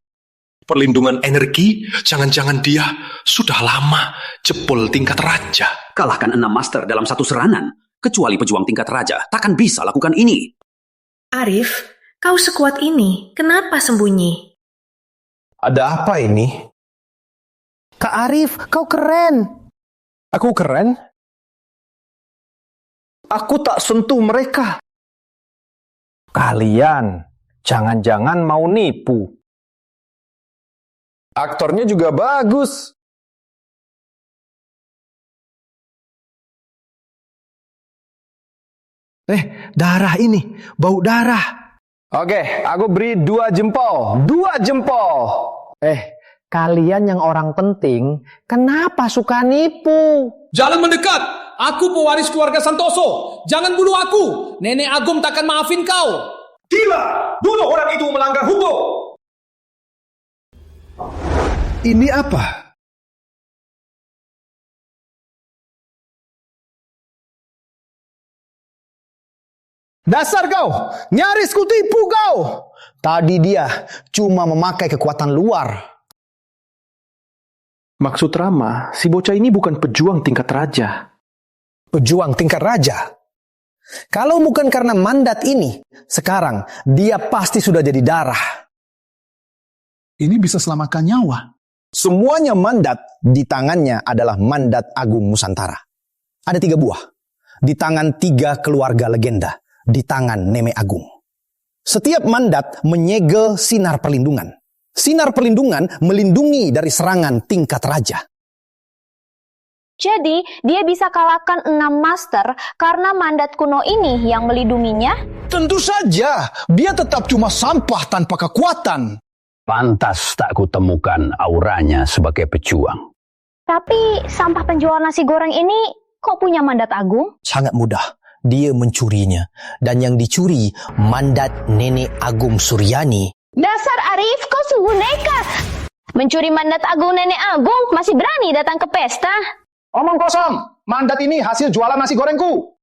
Perlindungan energi, jangan-jangan dia sudah lama jebol tingkat raja. Kalahkan 6 master dalam satu serangan. Kecuali pejuang tingkat raja, takkan bisa lakukan ini. Arif, kau sekuat ini, kenapa sembunyi? Ada apa ini? Kak Arif, kau keren. Aku keren? Aku tak sentuh mereka. Kalian, jangan-jangan mau nipu. Aktornya juga bagus. Darah ini, bau darah. Oke, aku beri 2 jempol. 2 jempol. Kalian yang orang penting, kenapa suka nipu? Jangan mendekat. Aku pewaris keluarga Santoso. Jangan bunuh aku. Nenek Agung takkan maafin kau. Gila! Bunuh orang itu melanggar hukum. Ini apa? Dasar kau, nyaris kutipu kau. Tadi dia cuma memakai kekuatan luar. Maksud Rama, si bocah ini bukan pejuang tingkat raja. Pejuang tingkat raja? Kalau bukan karena mandat ini, sekarang dia pasti sudah jadi darah. Ini bisa selamatkan nyawa. Semuanya mandat di tangannya adalah mandat Agung Nusantara. Ada 3 buah. Di tangan 3 keluarga legenda. Di tangan Nenek Agung. Setiap mandat menyegel sinar perlindungan. Sinar perlindungan melindungi dari serangan tingkat raja. Jadi, dia bisa kalahkan 6 master karena mandat kuno ini yang melindunginya? Tentu saja, dia tetap cuma sampah tanpa kekuatan. Pantas tak kutemukan auranya sebagai pejuang. Tapi, sampah penjual nasi goreng ini kok punya mandat agung? Sangat mudah. Dia mencurinya. Dan yang dicuri, mandat Nenek Agung Suryani. Dasar Arif, kau sungguh nekat. Mencuri mandat Agung Nenek Agung, masih berani datang ke pesta? Omong kosong, mandat ini hasil jualan nasi gorengku.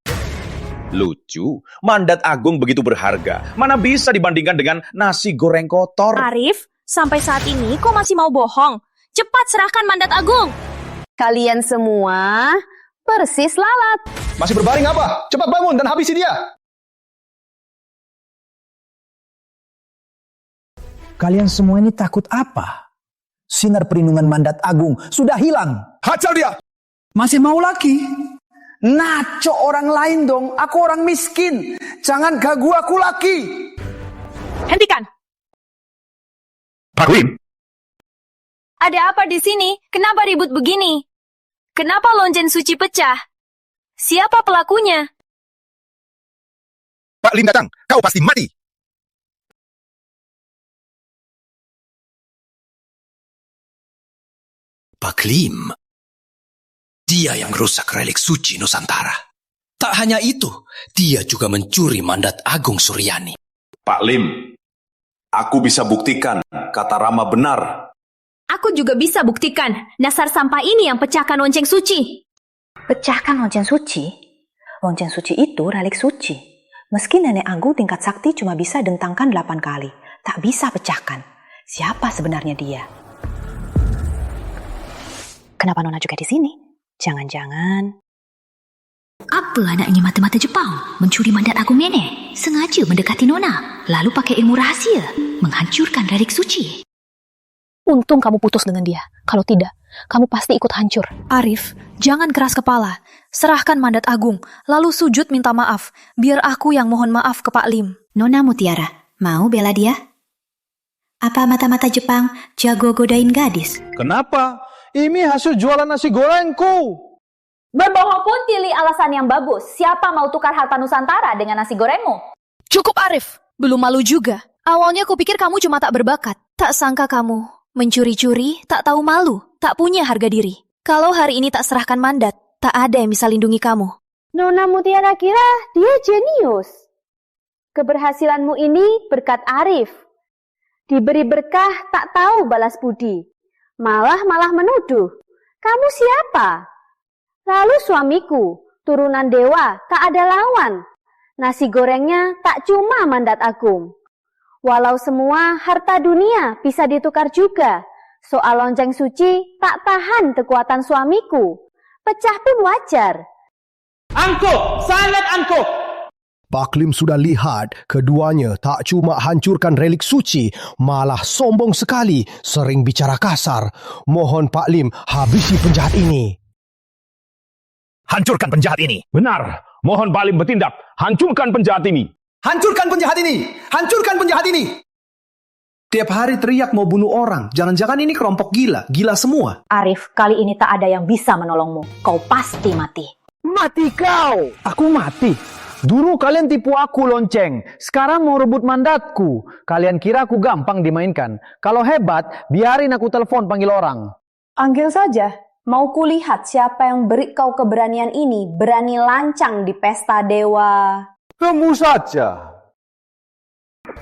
Lucu, mandat Agung begitu berharga. Mana bisa dibandingkan dengan nasi goreng kotor? Arif, sampai saat ini kau masih mau bohong? Cepat serahkan mandat Agung. Kalian semua persis lalat. Masih berbaring apa? Cepat bangun dan habisi dia. Kalian semua ini takut apa? Sinar perlindungan mandat Agung sudah hilang. Hajar dia! Masih mau lagi? Naco orang lain dong. Aku orang miskin. Jangan gagu aku lagi. Hentikan. Pak Wim. Ada apa di sini? Kenapa ribut begini? Kenapa lonceng suci pecah? Siapa pelakunya? Pak Lim datang, kau pasti mati. Pak Lim. Dia yang rusak relik suci Nusantara. Tak hanya itu, dia juga mencuri mandat Agung Suryani. Pak Lim, aku bisa buktikan kata Rama benar. Aku juga bisa buktikan dasar sampah ini yang pecahkan lonceng suci. Pecahkan lonceng suci? Lonceng suci itu relik suci. Meski Nenek Agung tingkat sakti cuma bisa dentangkan 8 kali, tak bisa pecahkan. Siapa sebenarnya dia? Kenapa Nona juga di sini? Jangan-jangan... Apa anaknya mata-mata Jepang mencuri mandat Agung Nenek, sengaja mendekati Nona, lalu pakai ilmu rahasia menghancurkan relik suci. Untung kamu putus dengan dia. Kalau tidak, kamu pasti ikut hancur. Arif, jangan keras kepala. Serahkan mandat Agung, lalu sujud minta maaf. Biar aku yang mohon maaf ke Pak Lim. Nona Mutiara, mau bela dia? Apa mata-mata Jepang jago godain gadis? Kenapa? Ini hasil jualan nasi gorengku. Berbohong pun pilih alasan yang bagus. Siapa mau tukar harta Nusantara dengan nasi gorengmu? Cukup Arif, belum malu juga. Awalnya aku pikir kamu cuma tak berbakat. Tak sangka kamu mencuri-curi, tak tahu malu, tak punya harga diri. Kalau hari ini tak serahkan mandat, tak ada yang bisa lindungi kamu. Nona Mutiara kira dia jenius. Keberhasilanmu ini berkat Arif. Diberi berkah tak tahu balas budi. Malah menuduh. Kamu siapa? Lalu suamiku, turunan dewa, tak ada lawan. Nasi gorengnya tak cuma mandat Agung. Walau semua harta dunia bisa ditukar juga, soal lonceng suci tak tahan kekuatan suamiku. Pecah pun wajar. Angkuh, sangat angkuh. Pak Lim sudah lihat keduanya tak cuma hancurkan relik suci, malah sombong sekali, sering bicara kasar. Mohon Pak Lim habisi penjahat ini. Hancurkan penjahat ini. Benar. Mohon Pak Lim bertindak. Hancurkan penjahat ini. Hancurkan penjahat ini! Hancurkan penjahat ini! Tiap hari teriak mau bunuh orang. Jangan-jangan ini kelompok gila. Gila semua. Arif, kali ini tak ada yang bisa menolongmu. Kau pasti mati. Mati kau! Aku mati. Dulu kalian tipu aku lonceng. Sekarang mau rebut mandatku. Kalian kira aku gampang dimainkan. Kalau hebat, biarin aku telepon panggil orang. Panggil saja. Mau kulihat siapa yang beri kau keberanian ini, berani lancang di pesta dewa. Kamu saja.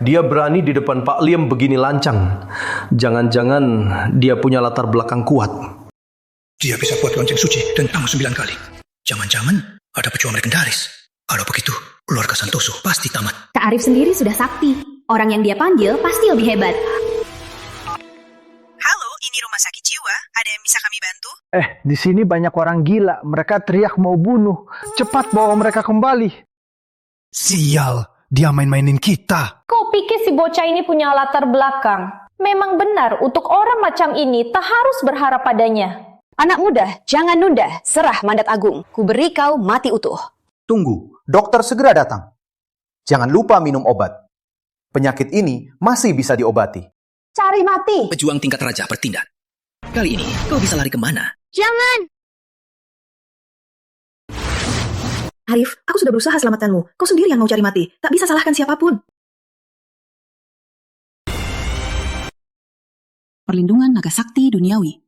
Dia berani di depan Pak Lim begini lancang. Jangan-jangan dia punya latar belakang kuat. Dia bisa buat lonceng suci tentang 9 kali. Jangan-jangan ada pejuang legendaris. Kalau begitu, keluarga Santoso pasti tamat. Kak Arif sendiri sudah sakti. Orang yang dia panggil pasti lebih hebat. Halo, ini rumah sakit jiwa. Ada yang bisa kami bantu? Di sini banyak orang gila. Mereka teriak mau bunuh. Cepat bawa mereka kembali. Sial, dia main-mainin kita. Kau pikir si bocah ini punya latar belakang? Memang benar, untuk orang macam ini tak harus berharap padanya. Anak muda, jangan nunda. Serah mandat Agung. Ku beri kau mati utuh. Tunggu, dokter segera datang. Jangan lupa minum obat. Penyakit ini masih bisa diobati. Cari mati. Pejuang tingkat raja bertindak. Kali ini, kau bisa lari kemana? Jangan. Arif, aku sudah berusaha selamatkanmu. Kau sendiri yang mau cari mati. Tak bisa salahkan siapapun. Perlindungan naga sakti duniawi.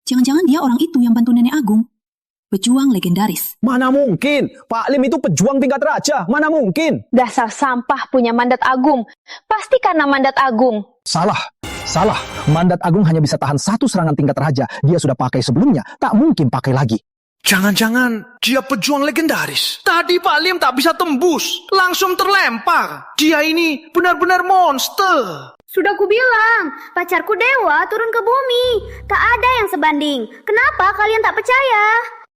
Jangan-jangan dia orang itu yang bantu Nenek Agung. Pejuang legendaris. Mana mungkin? Pak Lim itu pejuang tingkat raja. Mana mungkin? Dasar sampah punya mandat Agung. Pasti karena mandat Agung. Salah. Mandat Agung hanya bisa tahan 1 serangan tingkat raja. Dia sudah pakai sebelumnya. Tak mungkin pakai lagi. Jangan-jangan dia pejuang legendaris. Tadi Pak Lim tak bisa tembus. Langsung terlempar. Dia ini benar-benar monster. Sudah kubilang, pacarku dewa turun ke bumi. Tak ada yang sebanding. Kenapa kalian tak percaya?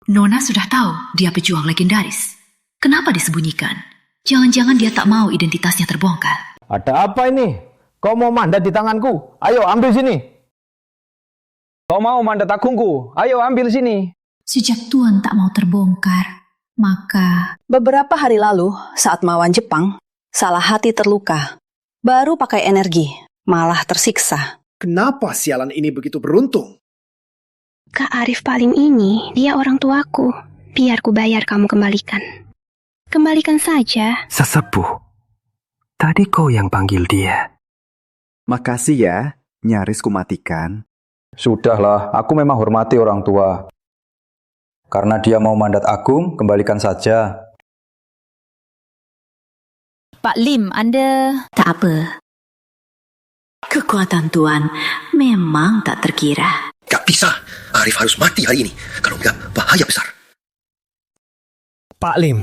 Nona sudah tahu dia pejuang legendaris. Kenapa disembunyikan? Jangan-jangan dia tak mau identitasnya terbongkar. Ada apa ini? Kau mau mandat di tanganku? Ayo ambil sini. Kau mau mandat agungku? Ayo ambil sini. Sejak Tuan tak mau terbongkar, maka... Beberapa hari lalu, saat melawan Jepang, salah hati terluka. Baru pakai energi, malah tersiksa. Kenapa sialan ini begitu beruntung? Kak Arif Palim ini, dia orang tuaku. Biar ku bayar kamu kembalikan. Kembalikan saja. Sesepuh, tadi kau yang panggil dia. Makasih ya, nyaris kumatikan. Sudahlah, aku memang hormati orang tua. Karena dia mau mandat Agung, kembalikan saja. Pak Lim, Anda... Tak apa. Kekuatan Tuan memang tak terkira. Gak bisa. Arif harus mati hari ini. Kalau enggak, bahaya besar. Pak Lim,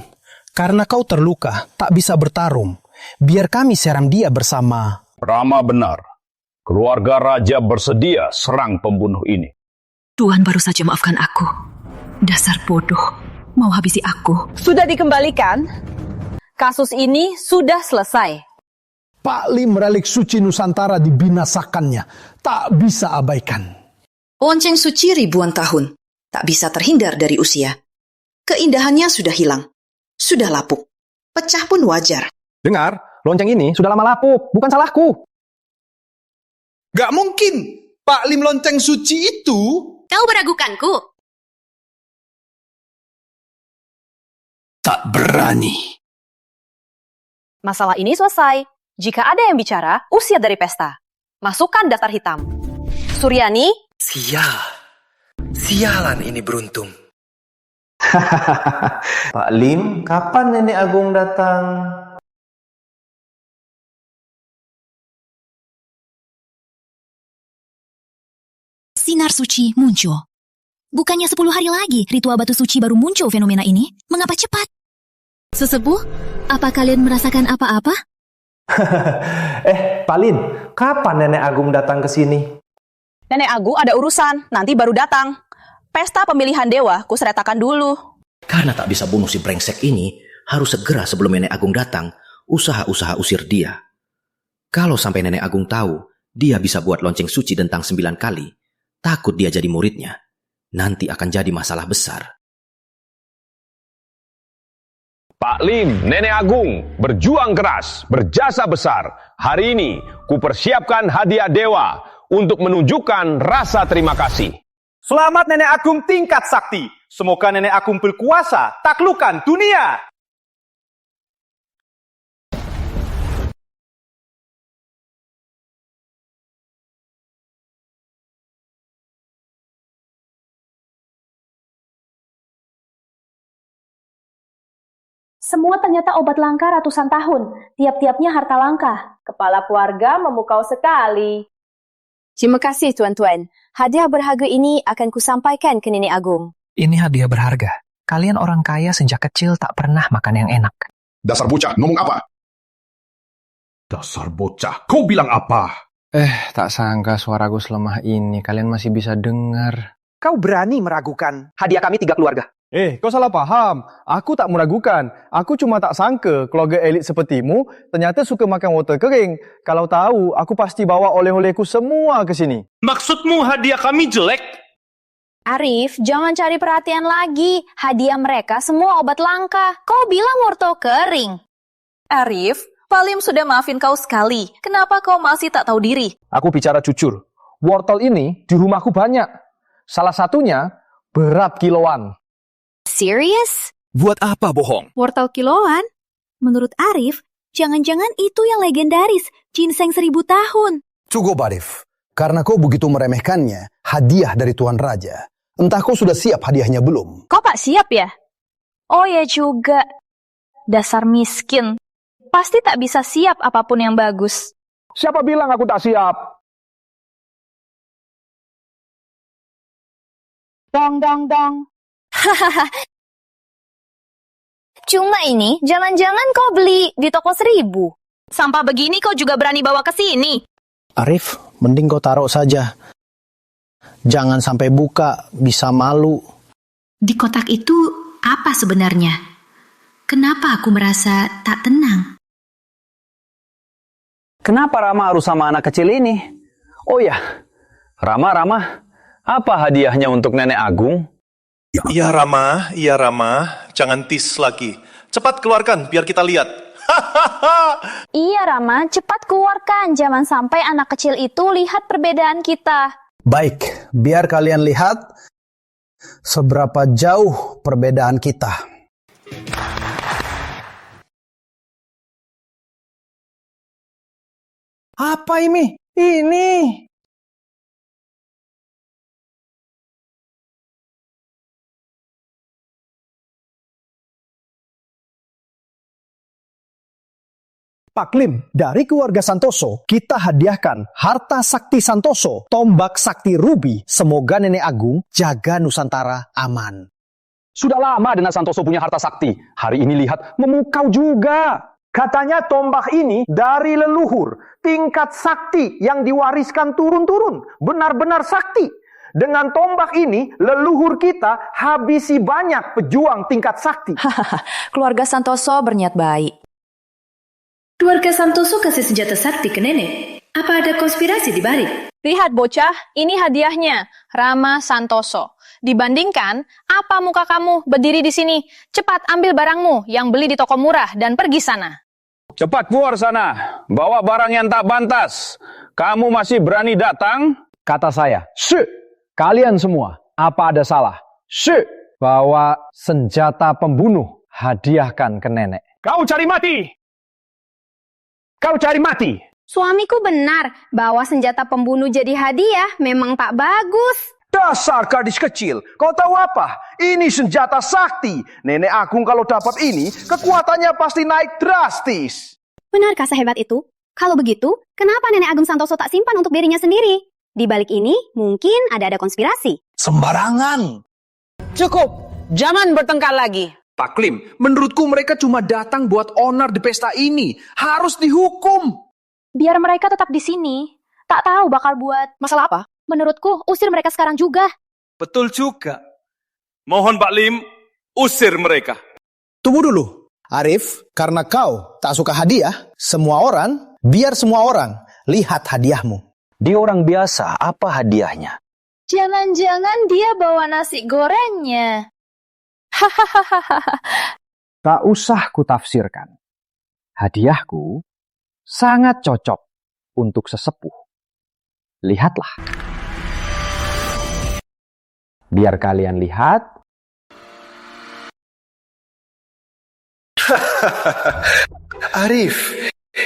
karena kau terluka, tak bisa bertarung. Biar kami serang dia bersama. Rama benar. Keluarga raja bersedia serang pembunuh ini. Tuan baru saja maafkan aku. Dasar bodoh. Mau habisi aku. Sudah dikembalikan? Kasus ini sudah selesai. Pak Lim relik suci Nusantara dibinasakannya. Tak bisa abaikan. Lonceng suci ribuan tahun. Tak bisa terhindar dari usia. Keindahannya sudah hilang. Sudah lapuk. Pecah pun wajar. Dengar, lonceng ini sudah lama lapuk. Bukan salahku. Gak mungkin. Pak Lim lonceng suci itu... Kau meragukanku? Tak berani. Masalah ini selesai. Jika ada yang bicara, usir dari pesta. Masukkan daftar hitam. Suryani? Sialan ini beruntung. Pak Lim, kapan Nenek Agung datang? Sinar suci muncul. Bukannya 10 hari lagi ritual batu suci baru muncul fenomena ini? Mengapa cepat? Sesepuh, apa kalian merasakan apa-apa? Pak Lin, kapan Nenek Agung datang ke sini? Nenek Agung ada urusan, nanti baru datang. Pesta pemilihan dewa kuseretakan dulu. Karena tak bisa bunuh si brengsek ini, harus segera sebelum Nenek Agung datang, usaha-usaha usir dia. Kalau sampai Nenek Agung tahu, dia bisa buat lonceng suci dentang 9 kali, takut dia jadi muridnya. Nanti akan jadi masalah besar. Pak Lim, Nenek Agung, berjuang keras, berjasa besar. Hari ini, kupersiapkan hadiah dewa untuk menunjukkan rasa terima kasih. Selamat Nenek Agung tingkat sakti. Semoga Nenek Agung berkuasa, taklukkan dunia. Semua ternyata obat langka ratusan tahun. Tiap-tiapnya harta langka. Kepala keluarga memukau sekali. Terima kasih, tuan-tuan. Hadiah berharga ini akan kusampaikan ke Nenek Agung. Ini hadiah berharga. Kalian orang kaya sejak kecil tak pernah makan yang enak. Dasar bocah, ngomong apa? Dasar bocah, kau bilang apa? Tak sangka suaraku selemah ini. Kalian masih bisa dengar. Kau berani meragukan hadiah kami 3 keluarga. Kau salah paham. Aku tak meragukan. Aku cuma tak sangka keluarga elit sepertimu ternyata suka makan wortel kering. Kalau tahu, aku pasti bawa oleh-olehku semua ke sini. Maksudmu hadiah kami jelek? Arif, jangan cari perhatian lagi. Hadiah mereka semua obat langka. Kau bilang wortel kering. Arif, Pak Lim sudah maafin kau sekali. Kenapa kau masih tak tahu diri? Aku bicara jujur. Wortel ini di rumahku banyak. Salah satunya berat kiloan. Serius? Buat apa bohong? Wortel kiloan? Menurut Arif, jangan-jangan itu yang legendaris, ginseng 1000 tahun. Cukup Arif, karena kau begitu meremehkannya, hadiah dari Tuan Raja. Entah kau sudah siap hadiahnya belum? Kau tak siap ya? Oh ya juga. Dasar miskin. Pasti tak bisa siap apapun yang bagus. Siapa bilang aku tak siap? Dong, dong, dong. Hahaha. Cuma ini, jangan-jangan kau beli di toko 1000. Sampah begini kau juga berani bawa ke sini. Arif, mending kau taruh saja. Jangan sampai buka, bisa malu. Di kotak itu apa sebenarnya? Kenapa aku merasa tak tenang? Kenapa Rama harus sama anak kecil ini? Oh ya, Rama, apa hadiahnya untuk Nenek Agung? Iya Rama, jangan tis lagi. Cepat keluarkan biar kita lihat. Iya Rama, cepat keluarkan. Jangan sampai anak kecil itu lihat perbedaan kita. Baik, biar kalian lihat seberapa jauh perbedaan kita. Apa ini? Ini. Pak Lim, dari keluarga Santoso, kita hadiahkan harta sakti Santoso, tombak sakti Ruby. Semoga Nenek Agung jaga Nusantara aman. Sudah lama Nenek Santoso punya harta sakti. Hari ini lihat memukau juga. Katanya tombak ini dari leluhur, tingkat sakti yang diwariskan turun-turun. Benar-benar sakti. Dengan tombak ini, leluhur kita habisi banyak pejuang tingkat sakti. Keluarga Santoso berniat baik. Keluarga Santoso kasih senjata sakti ke nenek. Apa ada konspirasi di balik? Lihat bocah, ini hadiahnya, Rama Santoso. Dibandingkan, apa muka kamu berdiri di sini? Cepat ambil barangmu yang beli di toko murah dan pergi sana. Cepat keluar sana, bawa barang yang tak pantas. Kamu masih berani datang? Kata saya, "Syuk, kalian semua, apa ada salah? Syuk, bawa senjata pembunuh, hadiahkan ke nenek." Kau cari mati! Kau cari mati! Suamiku benar, bawa senjata pembunuh jadi hadiah memang tak bagus. Dasar gadis kecil, kau tahu apa? Ini senjata sakti. Nenek Agung kalau dapat ini, kekuatannya pasti naik drastis. Benarkah sehebat itu? Kalau begitu, kenapa Nenek Agung Santoso tak simpan untuk dirinya sendiri? Di balik ini, mungkin ada konspirasi. Sembarangan. Cukup, jangan bertengkar lagi. Pak Lim, menurutku mereka cuma datang buat onar di pesta ini. Harus dihukum. Biar mereka tetap di sini. Tak tahu bakal buat masalah apa? Menurutku, usir mereka sekarang juga. Betul juga. Mohon Pak Lim, usir mereka. Tunggu dulu, Arif, karena kau tak suka hadiah, biar semua orang lihat hadiahmu. Dia orang biasa, apa hadiahnya? Jangan-jangan dia bawa nasi gorengnya. Tak usah kutafsirkan. Hadiahku sangat cocok untuk sesepuh. Lihatlah. Biar kalian lihat. Arif,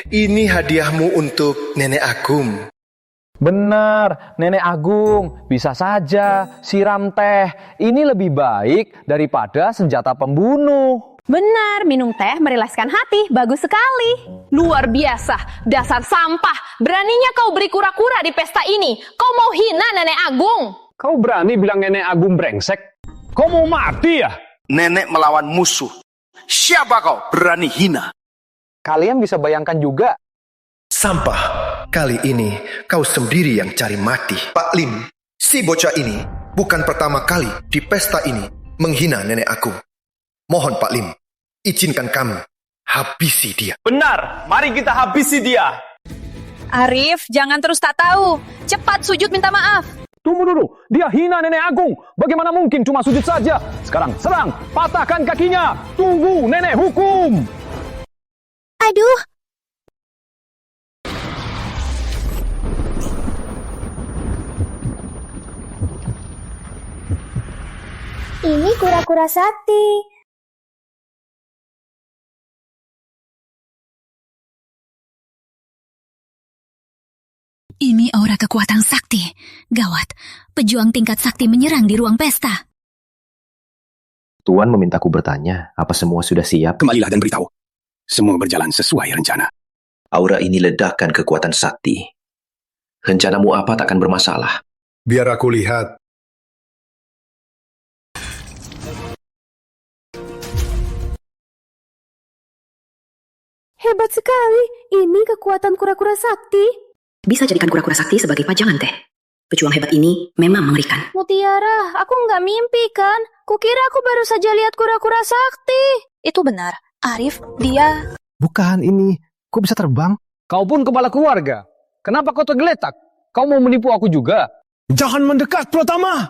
ini hadiahmu untuk Nenek Agung. Benar, Nenek Agung. Bisa saja siram teh. Ini lebih baik daripada senjata pembunuh. Benar, minum teh merilaskan hati. Bagus sekali. Luar biasa, dasar sampah. Beraninya kau beri kura-kura di pesta ini. Kau mau hina Nenek Agung. Kau berani bilang Nenek Agung brengsek? Kau mau mati ya? Nenek melawan musuh. Siapa kau berani hina? Kalian bisa bayangkan juga. Sampah. Kali ini kau sendiri yang cari mati. Pak Lim, si bocah ini bukan pertama kali di pesta ini menghina Nenek Agung. Mohon Pak Lim, izinkan kami habisi dia. Benar, mari kita habisi dia. Arif, jangan terus tak tahu. Cepat sujud minta maaf. Tunggu dulu, dia hina Nenek Agung. Bagaimana mungkin cuma sujud saja? Sekarang serang, patahkan kakinya. Tunggu Nenek hukum. Aduh. Ini kura-kura sakti. Ini aura kekuatan sakti. Gawat, pejuang tingkat sakti menyerang di ruang pesta. Tuan memintaku bertanya, apa semua sudah siap? Kembalilah dan beritahu. Semua berjalan sesuai rencana. Aura ini ledakan kekuatan sakti. Rencanamu apa takkan bermasalah. Biar aku lihat. Hebat sekali. Ini kekuatan kura-kura sakti. Bisa jadikan kura-kura sakti sebagai pajangan teh. Pejuang hebat ini memang mengerikan. Mutiara, aku nggak mimpi kan? Kukira aku baru saja lihat kura-kura sakti. Itu benar. Arif, dia... Bukan ini. Kok bisa terbang? Kau pun kepala keluarga. Kenapa kau tergeletak? Kau mau menipu aku juga? Jangan mendekat, Pratama.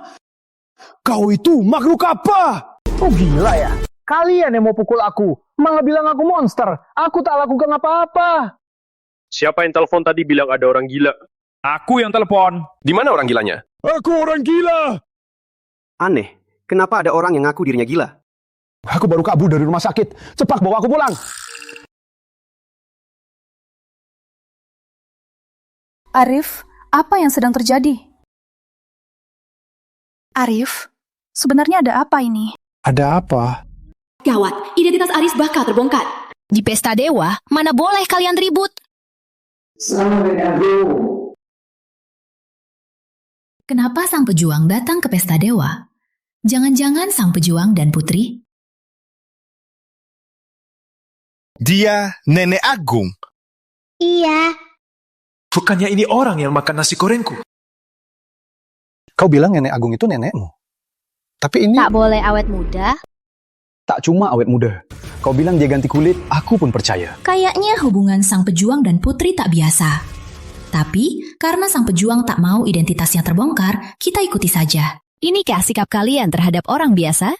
Kau itu makhluk apa? Oh gila ya. Kalian yang mau pukul aku. Malah bilang aku monster. Aku tak lakukan apa-apa. Siapa yang telepon tadi bilang ada orang gila? Aku yang telepon. Di mana orang gilanya? Aku orang gila. Aneh, kenapa ada orang yang ngaku dirinya gila? Aku baru kabur dari rumah sakit. Cepat bawa aku pulang. Arif, apa yang sedang terjadi? Arif, sebenarnya ada apa ini? Ada apa? Gawat, identitas Arif bakal terbongkar. Di pesta dewa, mana boleh kalian ribut? Kenapa sang pejuang datang ke pesta dewa? Jangan-jangan sang pejuang dan putri? Dia nenek agung. Iya. Bukannya ini orang yang makan nasi gorengku? Kau bilang nenek agung itu nenekmu. Tapi ini... Tak boleh awet muda. Tak cuma awet muda. Kau bilang dia ganti kulit, aku pun percaya. Kayaknya hubungan sang pejuang dan putri tak biasa. Tapi, karena sang pejuang tak mau identitasnya terbongkar, kita ikuti saja. Inikah sikap kalian terhadap orang biasa?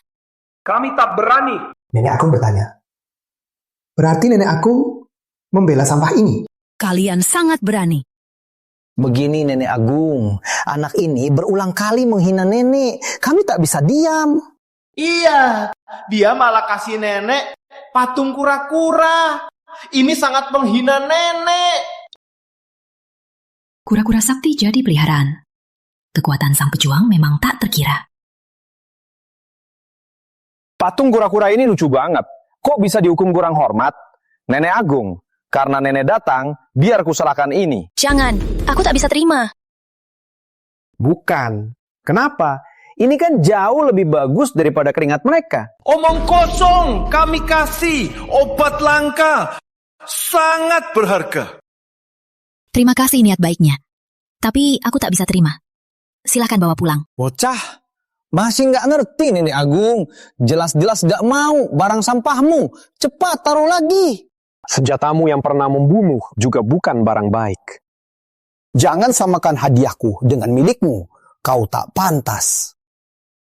Kami tak berani. Nenek agung bertanya. Berarti nenek agung membela sampah ini? Kalian sangat berani. Begini nenek agung, anak ini berulang kali menghina nenek. Kami tak bisa diam. Iya, dia malah kasih nenek patung kura-kura. Ini sangat menghina nenek. Kura-kura sakti jadi peliharaan. Kekuatan sang pejuang memang tak terkira. Patung kura-kura ini lucu banget. Kok bisa dihukum kurang hormat? Nenek agung, karena nenek datang, biar kuserahkan ini. Jangan, aku tak bisa terima. Bukan. Kenapa? Ini kan jauh lebih bagus daripada keringat mereka. Omong kosong, kami kasih obat langka. Sangat berharga. Terima kasih niat baiknya. Tapi aku tak bisa terima. Silakan bawa pulang. Bocah, masih nggak ngerti nenek agung. Jelas-jelas nggak mau barang sampahmu. Cepat taruh lagi. Senjatamu yang pernah membunuh juga bukan barang baik. Jangan samakan hadiahku dengan milikmu. Kau tak pantas.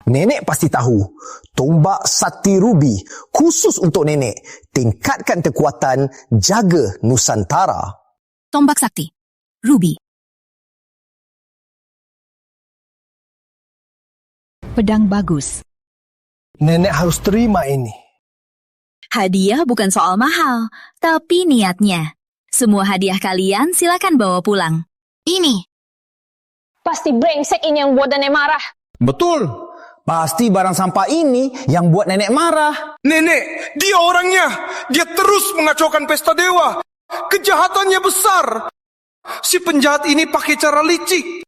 Nenek pasti tahu. Tombak sakti rubi khusus untuk nenek. Tingkatkan kekuatan, jaga Nusantara. Tombak sakti. Rubi. Pedang bagus. Nenek harus terima ini. Hadiah bukan soal mahal, tapi niatnya. Semua hadiah kalian silakan bawa pulang. Ini. Pasti brengsek ini yang buat nenek marah. Betul. Pasti barang sampah ini yang buat nenek marah. Nenek, dia orangnya. Dia terus mengacaukan pesta dewa. Kejahatannya besar. Si penjahat ini pakai cara licik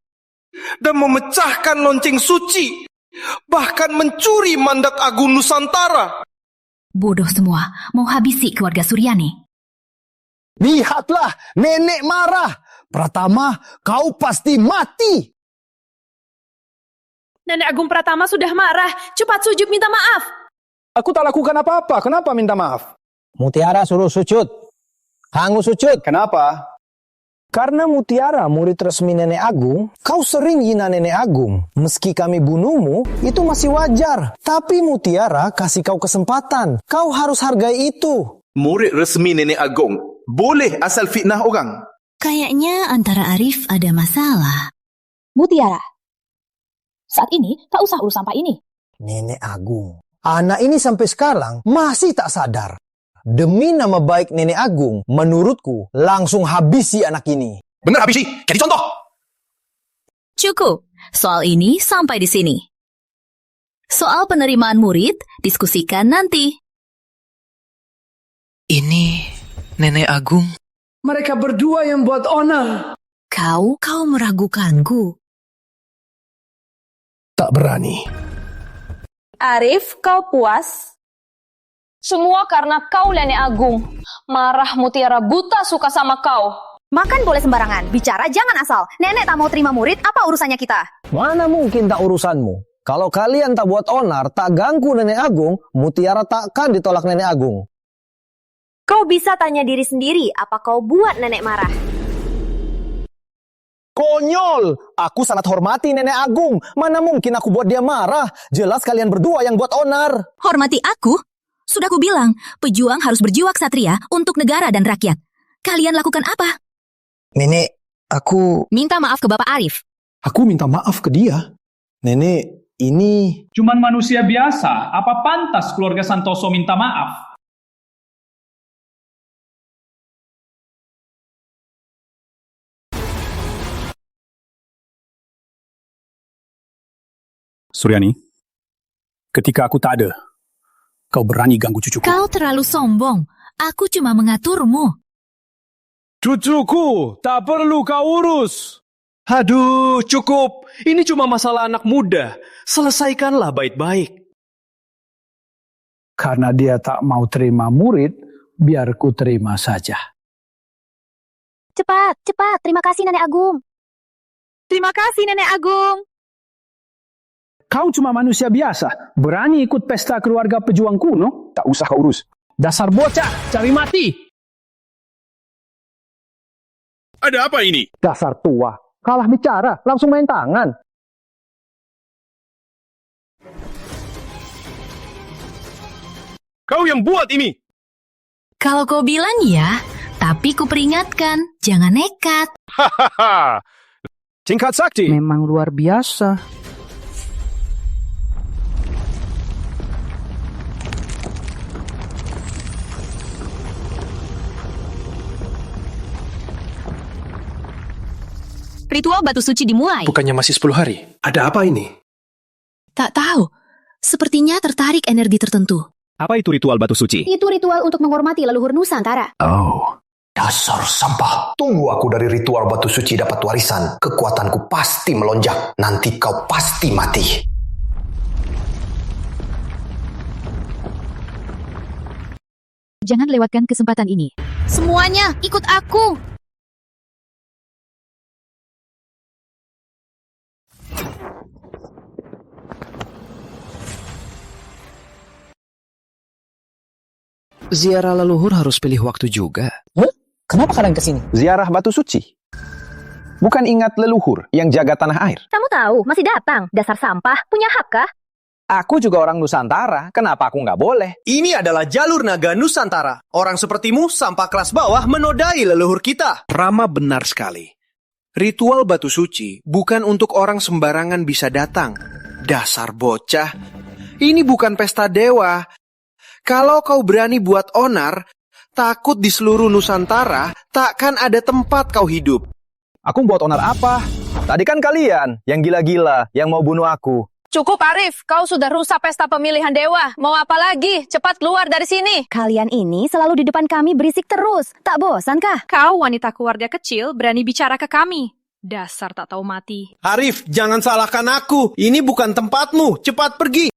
dan memecahkan lonceng suci, bahkan mencuri mandat agung Nusantara. Bodoh semua, mau habisi keluarga Suryani. Lihatlah, nenek marah. Pratama, kau pasti mati. Nenek Agung Pratama sudah marah. Cepat sujud minta maaf. Aku tak lakukan apa-apa. Kenapa minta maaf? Mutiara suruh sujud. Kamu sujud. Kenapa? Karena Mutiara murid resmi nenek agung, kau sering hina nenek agung. Meski kami bunuhmu, itu masih wajar. Tapi Mutiara kasih kau kesempatan. Kau harus hargai itu. Murid resmi nenek agung boleh asal fitnah orang. Kayaknya antara Arif ada masalah. Mutiara, saat ini tak usah urus sampah ini. Nenek agung. Anak ini sampai sekarang masih tak sadar. Demi nama baik nenek agung, menurutku langsung habisi anak ini. Benar habisi, jadi contoh. Cukup, soal ini sampai di sini. Soal penerimaan murid, diskusikan nanti. Ini nenek agung. Mereka berdua yang buat onar. Kau meragukanku. Tak berani. Arif, kau puas? Semua karena kau nenek agung. Marah Mutiara buta suka sama kau. Makan boleh sembarangan, bicara jangan asal. Nenek tak mau terima murid, apa urusannya kita? Mana mungkin tak urusanmu? Kalau kalian tak buat onar, tak ganggu nenek agung, Mutiara takkan ditolak nenek agung. Kau bisa tanya diri sendiri, apa kau buat nenek marah? Konyol! Aku sangat hormati nenek agung. Mana mungkin aku buat dia marah? Jelas kalian berdua yang buat onar. Hormati aku? Sudah ku bilang, pejuang harus berjiwa ksatria untuk negara dan rakyat. Kalian lakukan apa? Nenek, aku... Minta maaf ke Bapak Arif. Aku minta maaf ke dia. Nenek, ini... Cuman manusia biasa. Apa pantas keluarga Santoso minta maaf? Suryani, ketika aku tak ada, kau berani ganggu cucuku. Kau terlalu sombong. Aku cuma mengaturmu. Cucuku, tak perlu kau urus. Aduh, cukup. Ini cuma masalah anak muda. Selesaikanlah baik-baik. Karena dia tak mau terima murid, biar ku terima saja. Cepat, cepat. Terima kasih, Nenek Agung. Terima kasih, Nenek Agung. Kau cuma manusia biasa, berani ikut pesta keluarga pejuang kuno? Tak usah kau urus. Dasar bocah, cari mati. Ada apa ini? Dasar tua. Kalah bicara, langsung main tangan. Kau yang buat ini. Kalau kau bilang ya, tapi ku peringatkan, jangan nekat. Hahaha. Tingkat sakti. Memang luar biasa. Ritual batu suci dimulai. Bukannya masih 10 hari? Ada apa ini? Tak tahu. Sepertinya tertarik energi tertentu. Apa itu ritual batu suci? Itu ritual untuk menghormati leluhur Nusantara. Oh, dasar sampah. Tunggu aku dari ritual batu suci dapat warisan. Kekuatanku pasti melonjak. Nanti kau pasti mati. Jangan lewatkan kesempatan ini. Semuanya, ikut aku. Ziarah leluhur harus pilih waktu juga. Kenapa kalian kesini? Ziarah batu suci. Bukan ingat leluhur yang jaga tanah air. Kamu tahu, masih datang. Dasar sampah, punya hak kah? Aku juga orang Nusantara, kenapa aku nggak boleh? Ini adalah jalur naga Nusantara. Orang sepertimu, sampah kelas bawah menodai leluhur kita. Rama benar sekali. Ritual batu suci bukan untuk orang sembarangan bisa datang. Dasar bocah. Ini bukan pesta dewa. Kalau kau berani buat onar, takut di seluruh Nusantara, takkan ada tempat kau hidup. Aku buat onar apa? Tadi kan kalian yang gila-gila, yang mau bunuh aku. Cukup Arif, kau sudah rusak pesta pemilihan dewa. Mau apa lagi? Cepat keluar dari sini. Kalian ini selalu di depan kami berisik terus. Tak bosan kah? Kau wanita keluarga kecil berani bicara ke kami. Dasar tak tahu mati. Arif, jangan salahkan aku. Ini bukan tempatmu. Cepat pergi.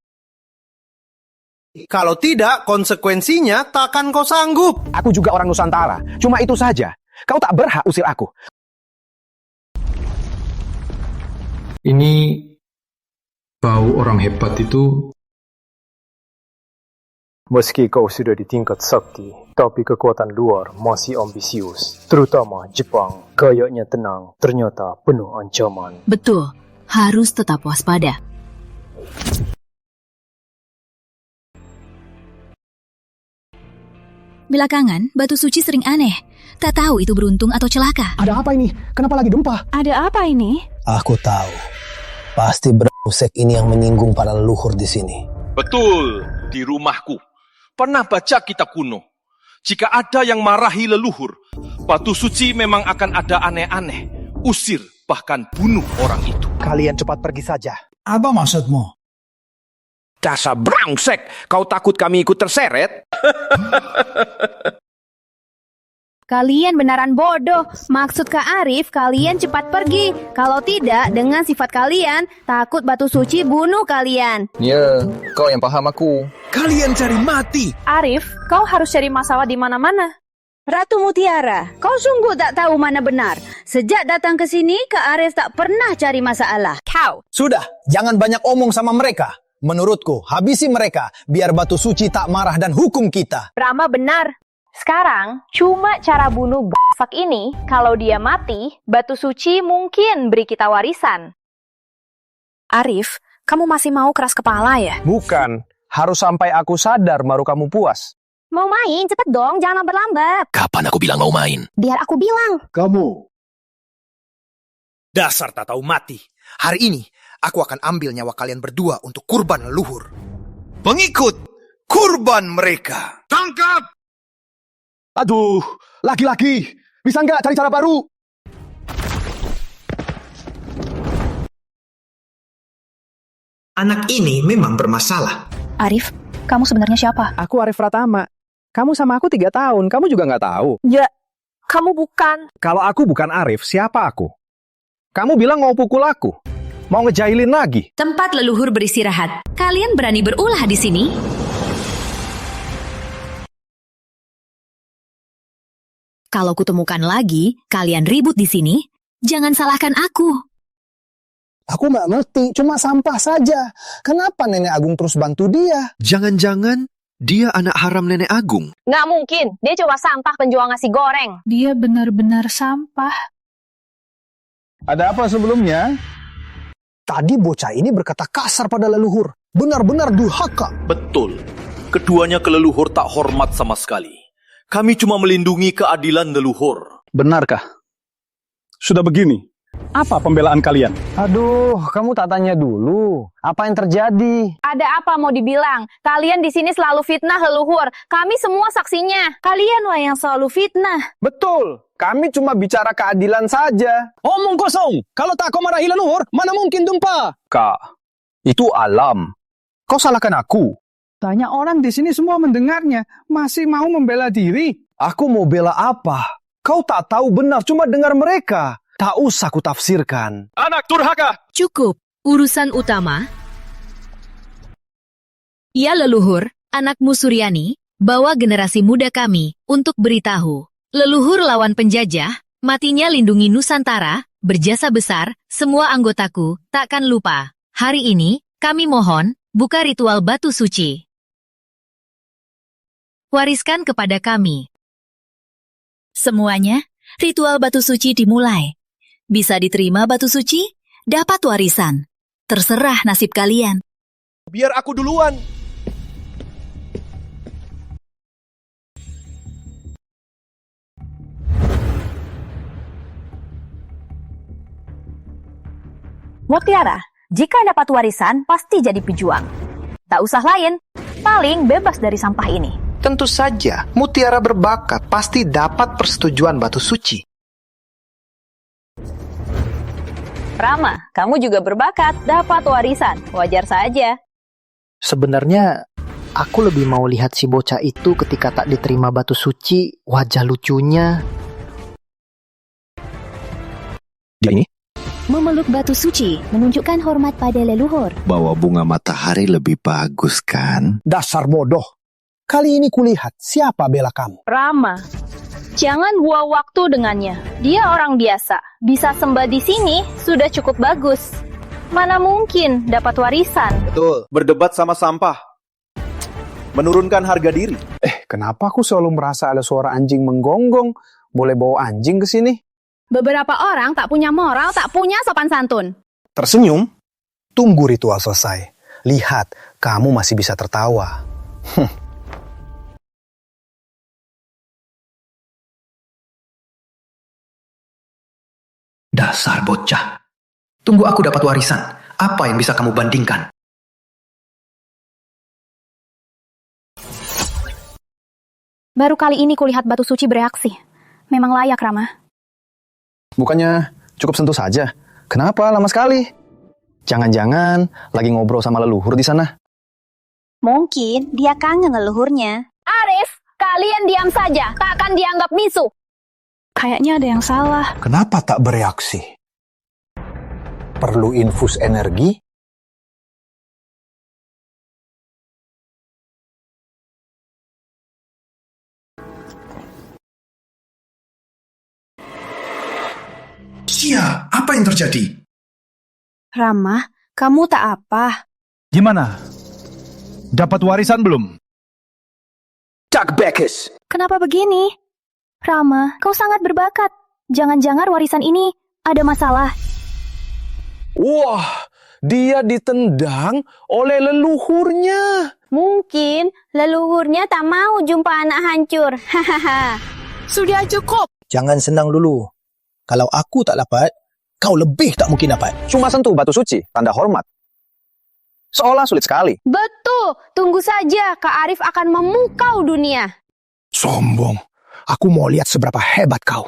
Kalau tidak, konsekuensinya takkan kau sanggup. Aku juga orang Nusantara. Cuma itu saja. Kau tak berhak usir aku. Ini bau orang hebat itu. Meski kau sudah di tingkat sakti, tapi kekuatan luar masih ambisius. Terutama Jepang, gayanya tenang, ternyata penuh ancaman. Betul, harus tetap waspada. Belakangan, batu suci sering aneh. Tak tahu itu beruntung atau celaka. Ada apa ini? Kenapa lagi gempa? Ada apa ini? Aku tahu. Pasti brengsek ini yang menyinggung para leluhur di sini. Betul, di rumahku. Pernah baca kitab kuno. Jika ada yang marahi leluhur, batu suci memang akan ada aneh-aneh. Usir, bahkan bunuh orang itu. Kalian cepat pergi saja. Apa maksudmu? Dasar brengsek, kau takut kami ikut terseret? Kalian benaran bodoh. Maksud Kak Arif, kalian cepat pergi. Kalau tidak, dengan sifat kalian, takut batu suci bunuh kalian. Ya, kau yang paham aku. Kalian cari mati. Arif, kau harus cari masalah di mana-mana. Ratu Mutiara, kau sungguh tak tahu mana benar. Sejak datang ke sini, Kak Arif tak pernah cari masalah. Kau. Sudah, jangan banyak omong sama mereka. Menurutku, habisi mereka, biar batu suci tak marah dan hukum kita. Rama benar. Sekarang, cuma cara bunuh basak ini, kalau dia mati, batu suci mungkin beri kita warisan. Arif, kamu masih mau keras kepala ya? Bukan, harus sampai aku sadar baru kamu puas. Mau main? Cepet dong, jangan lambat-lambat. Kapan aku bilang mau main? Biar aku bilang. Kamu. Dasar tak tahu mati. Hari ini, aku akan ambil nyawa kalian berdua untuk kurban leluhur. Pengikut kurban mereka. Tangkap! Aduh, laki-laki. Bisa nggak cari cara baru? Anak ini memang bermasalah. Arif, kamu sebenarnya siapa? Aku Arif Pratama. Kamu sama aku 3 tahun, kamu juga nggak tahu. Ya, kamu bukan. Kalau aku bukan Arif, siapa aku? Kamu bilang mau pukul aku? Mau ngejailin lagi? Tempat leluhur beristirahat. Kalian berani berulah di sini? Kalau kutemukan lagi, kalian ribut di sini, jangan salahkan aku. Aku nggak ngerti, cuma sampah saja. Kenapa Nenek Agung terus bantu dia? Jangan-jangan dia anak haram Nenek Agung. Nggak mungkin, dia cuma sampah penjual nasi goreng. Dia benar-benar sampah. Ada apa sebelumnya? Tadi bocah ini berkata kasar pada leluhur. Benar-benar durhaka. Betul. Keduanya ke leluhur tak hormat sama sekali. Kami cuma melindungi keadilan leluhur. Benarkah? Sudah begini, apa pembelaan kalian? Aduh, kamu tak tanya dulu. Apa yang terjadi? Ada apa mau dibilang? Kalian di sini selalu fitnah leluhur. Kami semua saksinya. Kalianlah yang selalu fitnah. Betul. Kami cuma bicara keadilan saja. Omong kosong. Kalau tak kau marahi leluhur, mana mungkin dumpa? Kak, itu alam. Kau salahkan aku. Banyak orang di sini semua mendengarnya, masih mau membela diri. Aku mau bela apa? Kau tak tahu benar, cuma dengar mereka. Tak usah kutafsirkan. Anak durhaka! Cukup. Urusan utama. Ya leluhur, anakmu Suryani, bawa generasi muda kami untuk beritahu. Leluhur lawan penjajah, matinya lindungi Nusantara, berjasa besar, semua anggotaku takkan lupa. Hari ini, kami mohon, buka ritual batu suci. Wariskan kepada kami. Semuanya, ritual batu suci dimulai. Bisa diterima batu suci, dapat warisan. Terserah nasib kalian. Biar aku duluan. Mutiara, jika dapat warisan, pasti jadi pejuang. Tak usah lain, paling bebas dari sampah ini. Tentu saja, Mutiara berbakat pasti dapat persetujuan batu suci. Rama, kamu juga berbakat, dapat warisan. Wajar saja. Sebenarnya, aku lebih mau lihat si bocah itu ketika tak diterima batu suci, wajah lucunya. Dia ini? Memeluk batu suci menunjukkan hormat pada leluhur. Bawa bunga matahari lebih bagus kan? Dasar bodoh. Kali ini kulihat siapa bela kamu. Rama, jangan buang waktu dengannya. Dia orang biasa. Bisa sembah di sini sudah cukup bagus. Mana mungkin dapat warisan? Betul. Berdebat sama sampah. Menurunkan harga diri. Kenapa aku selalu merasa ada suara anjing menggonggong? Boleh bawa anjing ke sini? Beberapa orang tak punya moral, tak punya sopan santun. Tersenyum? Tunggu ritual selesai. Lihat, kamu masih bisa tertawa. Dasar bocah. Tunggu aku dapat warisan. Apa yang bisa kamu bandingkan? Baru kali ini kulihat batu suci bereaksi. Memang layak, Rama. Bukannya cukup sentuh saja. Kenapa lama sekali? Jangan-jangan lagi ngobrol sama leluhur di sana. Mungkin dia kangen leluhurnya. Arif, kalian diam saja. Tak akan dianggap misu. Kayaknya ada yang salah. Kenapa tak bereaksi? Perlu infus energi? Sia, apa yang terjadi? Rama, kamu tak apa. Gimana? Dapat warisan belum? Cak Bekes. Kenapa begini? Rama, kau sangat berbakat. Jangan-jangan warisan ini ada masalah. Wah, dia ditendang oleh leluhurnya. Mungkin leluhurnya tak mau jumpa anak hancur. Hahaha. Sudah cukup. Jangan senang dulu. Kalau aku tak dapat, kau lebih tak mungkin dapat. Cuma sentuh batu suci, tanda hormat. Seolah sulit sekali. Betul, tunggu saja Kak Arif akan memukau dunia. Sombong. Aku mau lihat seberapa hebat kau.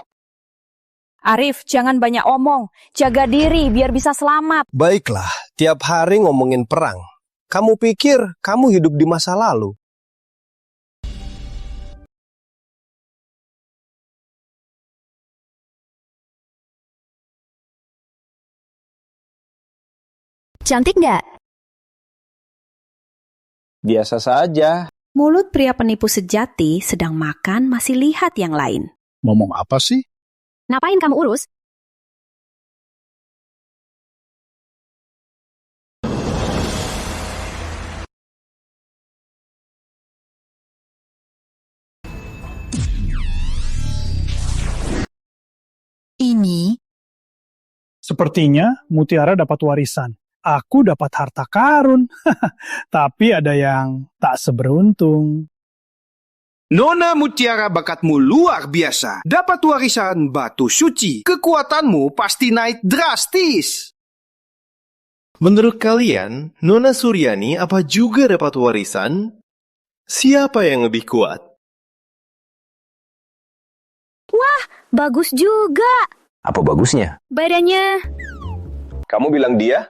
Arif, jangan banyak omong. Jaga diri biar bisa selamat. Baiklah, tiap hari ngomongin perang. Kamu pikir kamu hidup di masa lalu? Cantik nggak? Biasa saja. Mulut pria penipu sejati sedang makan masih lihat yang lain. Ngomong apa sih? Ngapain kamu urus? Ini? Sepertinya Mutiara dapat warisan. Aku dapat harta karun. Tapi ada yang tak seberuntung. Nona Mutiara, bakatmu luar biasa. Dapat warisan batu suci. Kekuatanmu pasti naik drastis. Menurut kalian, Nona Suryani apa juga dapat warisan? Siapa yang lebih kuat? Wah, bagus juga. Apa bagusnya? Badannya. Kamu bilang dia?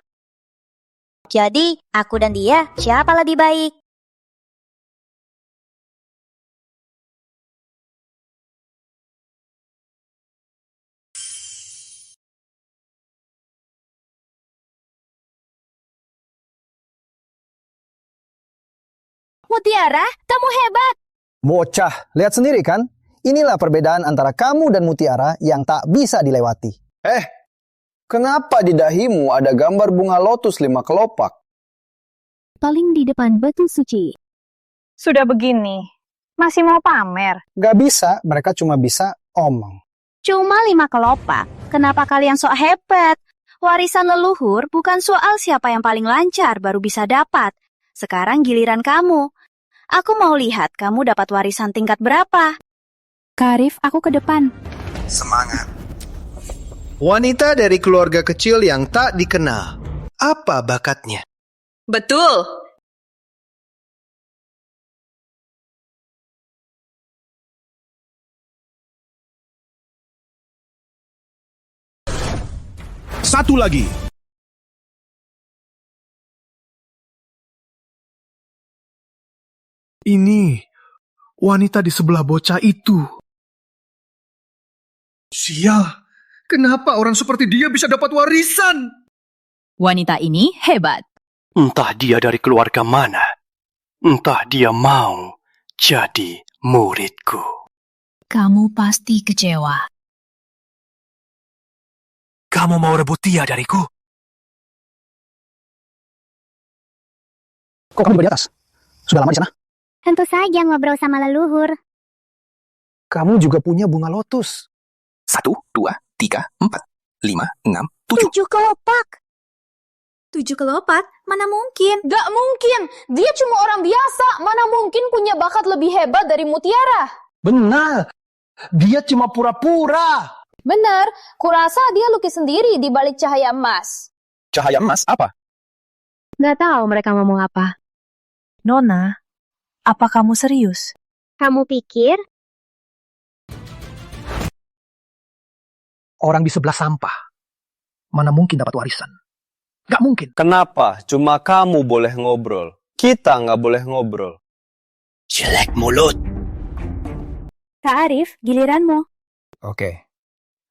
Jadi, aku dan dia, siapa lebih baik? Mutiara, kamu hebat. Bocah, lihat sendiri kan? Inilah perbedaan antara kamu dan Mutiara yang tak bisa dilewati. Kenapa di dahimu ada gambar bunga lotus 5 kelopak? Paling di depan batu suci. Sudah begini, masih mau pamer? Gak bisa, mereka cuma bisa omong. Cuma 5 kelopak, kenapa kalian sok hebat? Warisan leluhur bukan soal siapa yang paling lancar baru bisa dapat. Sekarang giliran kamu. Aku mau lihat kamu dapat warisan tingkat berapa. Karif, aku ke depan. Semangat. Wanita dari keluarga kecil yang tak dikenal. Apa bakatnya? Betul. Satu lagi. Ini wanita di sebelah bocah itu. Sial, kenapa orang seperti dia bisa dapat warisan? Wanita ini hebat. Entah dia dari keluarga mana. Entah dia mau jadi muridku. Kamu pasti kecewa. Kamu mau rebut dia dariku? Kok kamu di atas? Sudah lama di sana? Tentu saja ngobrol sama leluhur. Kamu juga punya bunga lotus. 1, 2, 3, 4, 5, 6, 7. 7 kelopak. 7 kelopak? Mana mungkin? Gak mungkin. Dia cuma orang biasa. Mana mungkin punya bakat lebih hebat dari Mutiara? Benar. Dia cuma pura-pura. Benar. Kurasa dia lukis sendiri di balik cahaya emas. Cahaya emas apa? Gak tahu mereka ngomong apa. Nona, apa kamu serius? Kamu pikir? Orang di sebelah sampah. Mana mungkin dapat warisan? Gak mungkin. Kenapa? Cuma kamu boleh ngobrol. Kita nggak boleh ngobrol. Jelek mulut. Kak Arif, giliranmu. Oke.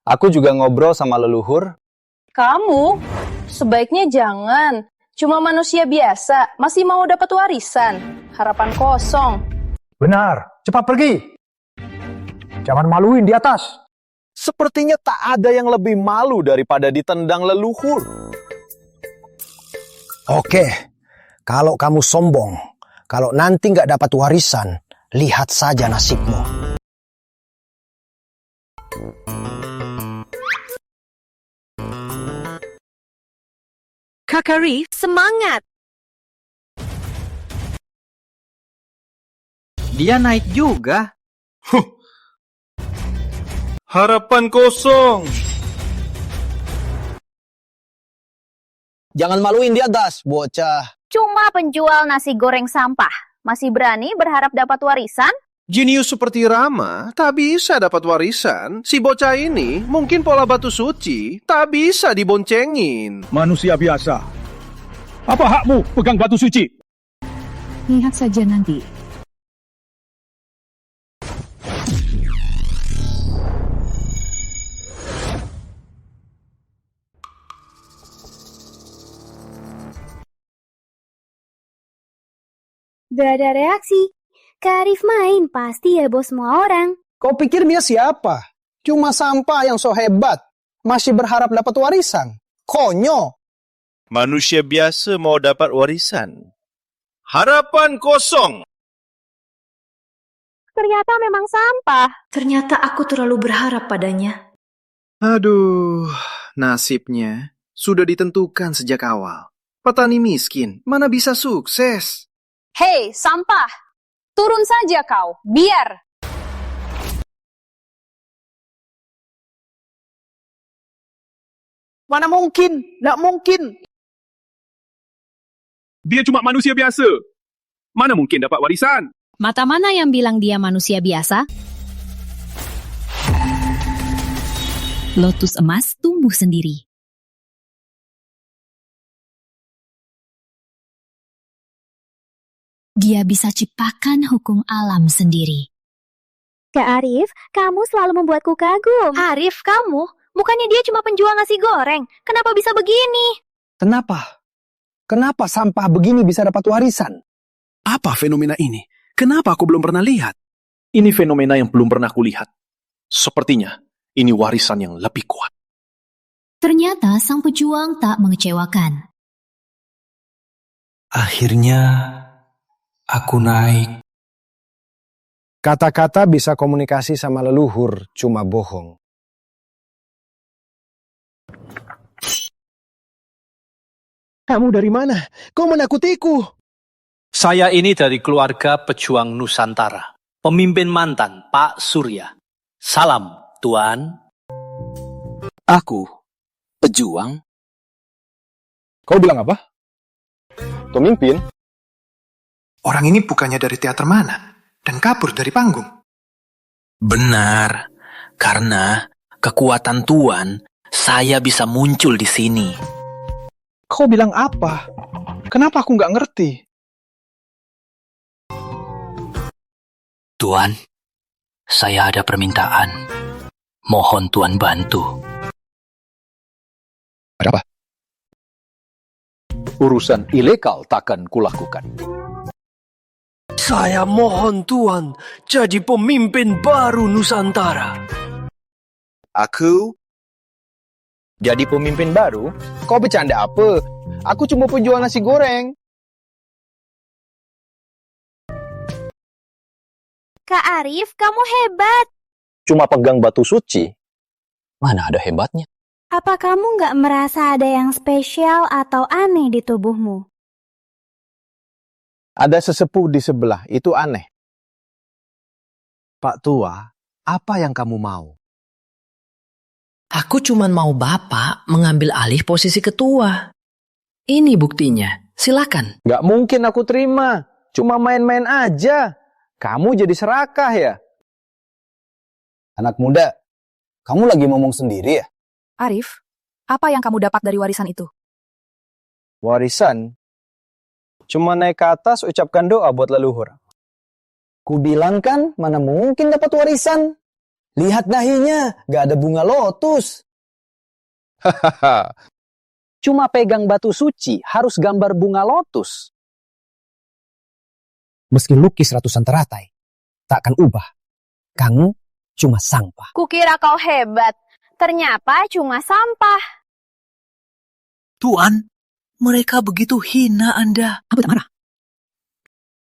Aku juga ngobrol sama leluhur. Kamu? Sebaiknya jangan. Cuma manusia biasa, masih mau dapat warisan. Harapan kosong. Benar. Cepat pergi. Jangan maluin di atas. Sepertinya tak ada yang lebih malu daripada ditendang leluhur. Oke, kalau kamu sombong, kalau nanti nggak dapat warisan, lihat saja nasibmu. Kak Arif, semangat! Dia naik juga. Harapan kosong. Jangan maluin di atas, bocah. Cuma penjual nasi goreng sampah. Masih berani berharap dapat warisan? Jenius seperti Rama tak bisa dapat warisan. Si bocah ini mungkin pola batu suci tak bisa diboncengin. Manusia biasa. Apa hakmu pegang batu suci? Lihat saja nanti. Gak ada reaksi. Kak Arif main, pasti heboh semua orang. Kau pikir dia siapa? Cuma sampah yang so hebat. Masih berharap dapat warisan. Konyol. Manusia biasa mau dapat warisan. Harapan kosong. Ternyata memang sampah. Ternyata aku terlalu berharap padanya. Aduh, nasibnya sudah ditentukan sejak awal. Petani miskin, mana bisa sukses? Hei, sampah! Turun saja kau, biar! Mana mungkin? Nggak mungkin. Dia cuma manusia biasa. Mana mungkin dapat warisan? Mata mana yang bilang dia manusia biasa? Lotus emas tumbuh sendiri. Dia bisa ciptakan hukum alam sendiri. Kak Arif, kamu selalu membuatku kagum. Arif, kamu? Bukannya dia cuma penjual nasi goreng. Kenapa bisa begini? Kenapa? Kenapa sampah begini bisa dapat warisan? Apa fenomena ini? Kenapa aku belum pernah lihat? Ini fenomena yang belum pernah kulihat. Sepertinya ini warisan yang lebih kuat. Ternyata sang pejuang tak mengecewakan. Akhirnya, aku naik. Kata-kata bisa komunikasi sama leluhur, cuma bohong. Kamu dari mana? Kau menakutiku. Saya ini dari keluarga pejuang Nusantara. Pemimpin mantan, Pak Surya. Salam, Tuan. Aku, pejuang. Kau bilang apa? Pemimpin? Orang ini bukannya dari teater mana? Dan kabur dari panggung. Benar, karena kekuatan Tuan, saya bisa muncul di sini. Kau bilang apa? Kenapa aku nggak ngerti? Tuan, saya ada permintaan. Mohon Tuan bantu. Ada apa? Urusan ilegal takkan kulakukan. Saya mohon Tuan jadi pemimpin baru Nusantara. Aku? Jadi pemimpin baru? Kau bercanda apa? Aku cuma penjual nasi goreng. Kak Arif, kamu hebat. Cuma pegang batu suci. Mana ada hebatnya? Apa kamu nggak merasa ada yang spesial atau aneh di tubuhmu? Ada sesepuh di sebelah, itu aneh. Pak Tua, apa yang kamu mau? Aku cuma mau Bapak mengambil alih posisi ketua. Ini buktinya. Silakan. Nggak mungkin aku terima. Cuma main-main aja. Kamu jadi serakah ya? Anak muda, kamu lagi ngomong sendiri ya? Arif, apa yang kamu dapat dari warisan itu? Warisan? Cuma naik ke atas ucapkan doa buat leluhur. Ku bilang kan, mana mungkin dapat warisan? Lihat dahinya, gak ada bunga lotus. Hahaha. Cuma pegang batu suci, harus gambar bunga lotus. Meski lukis ratusan teratai, takkan ubah. Kamu cuma sampah. Kukira kau hebat. Ternyata cuma sampah. Tuan, mereka begitu hina Anda. Aku tak marah.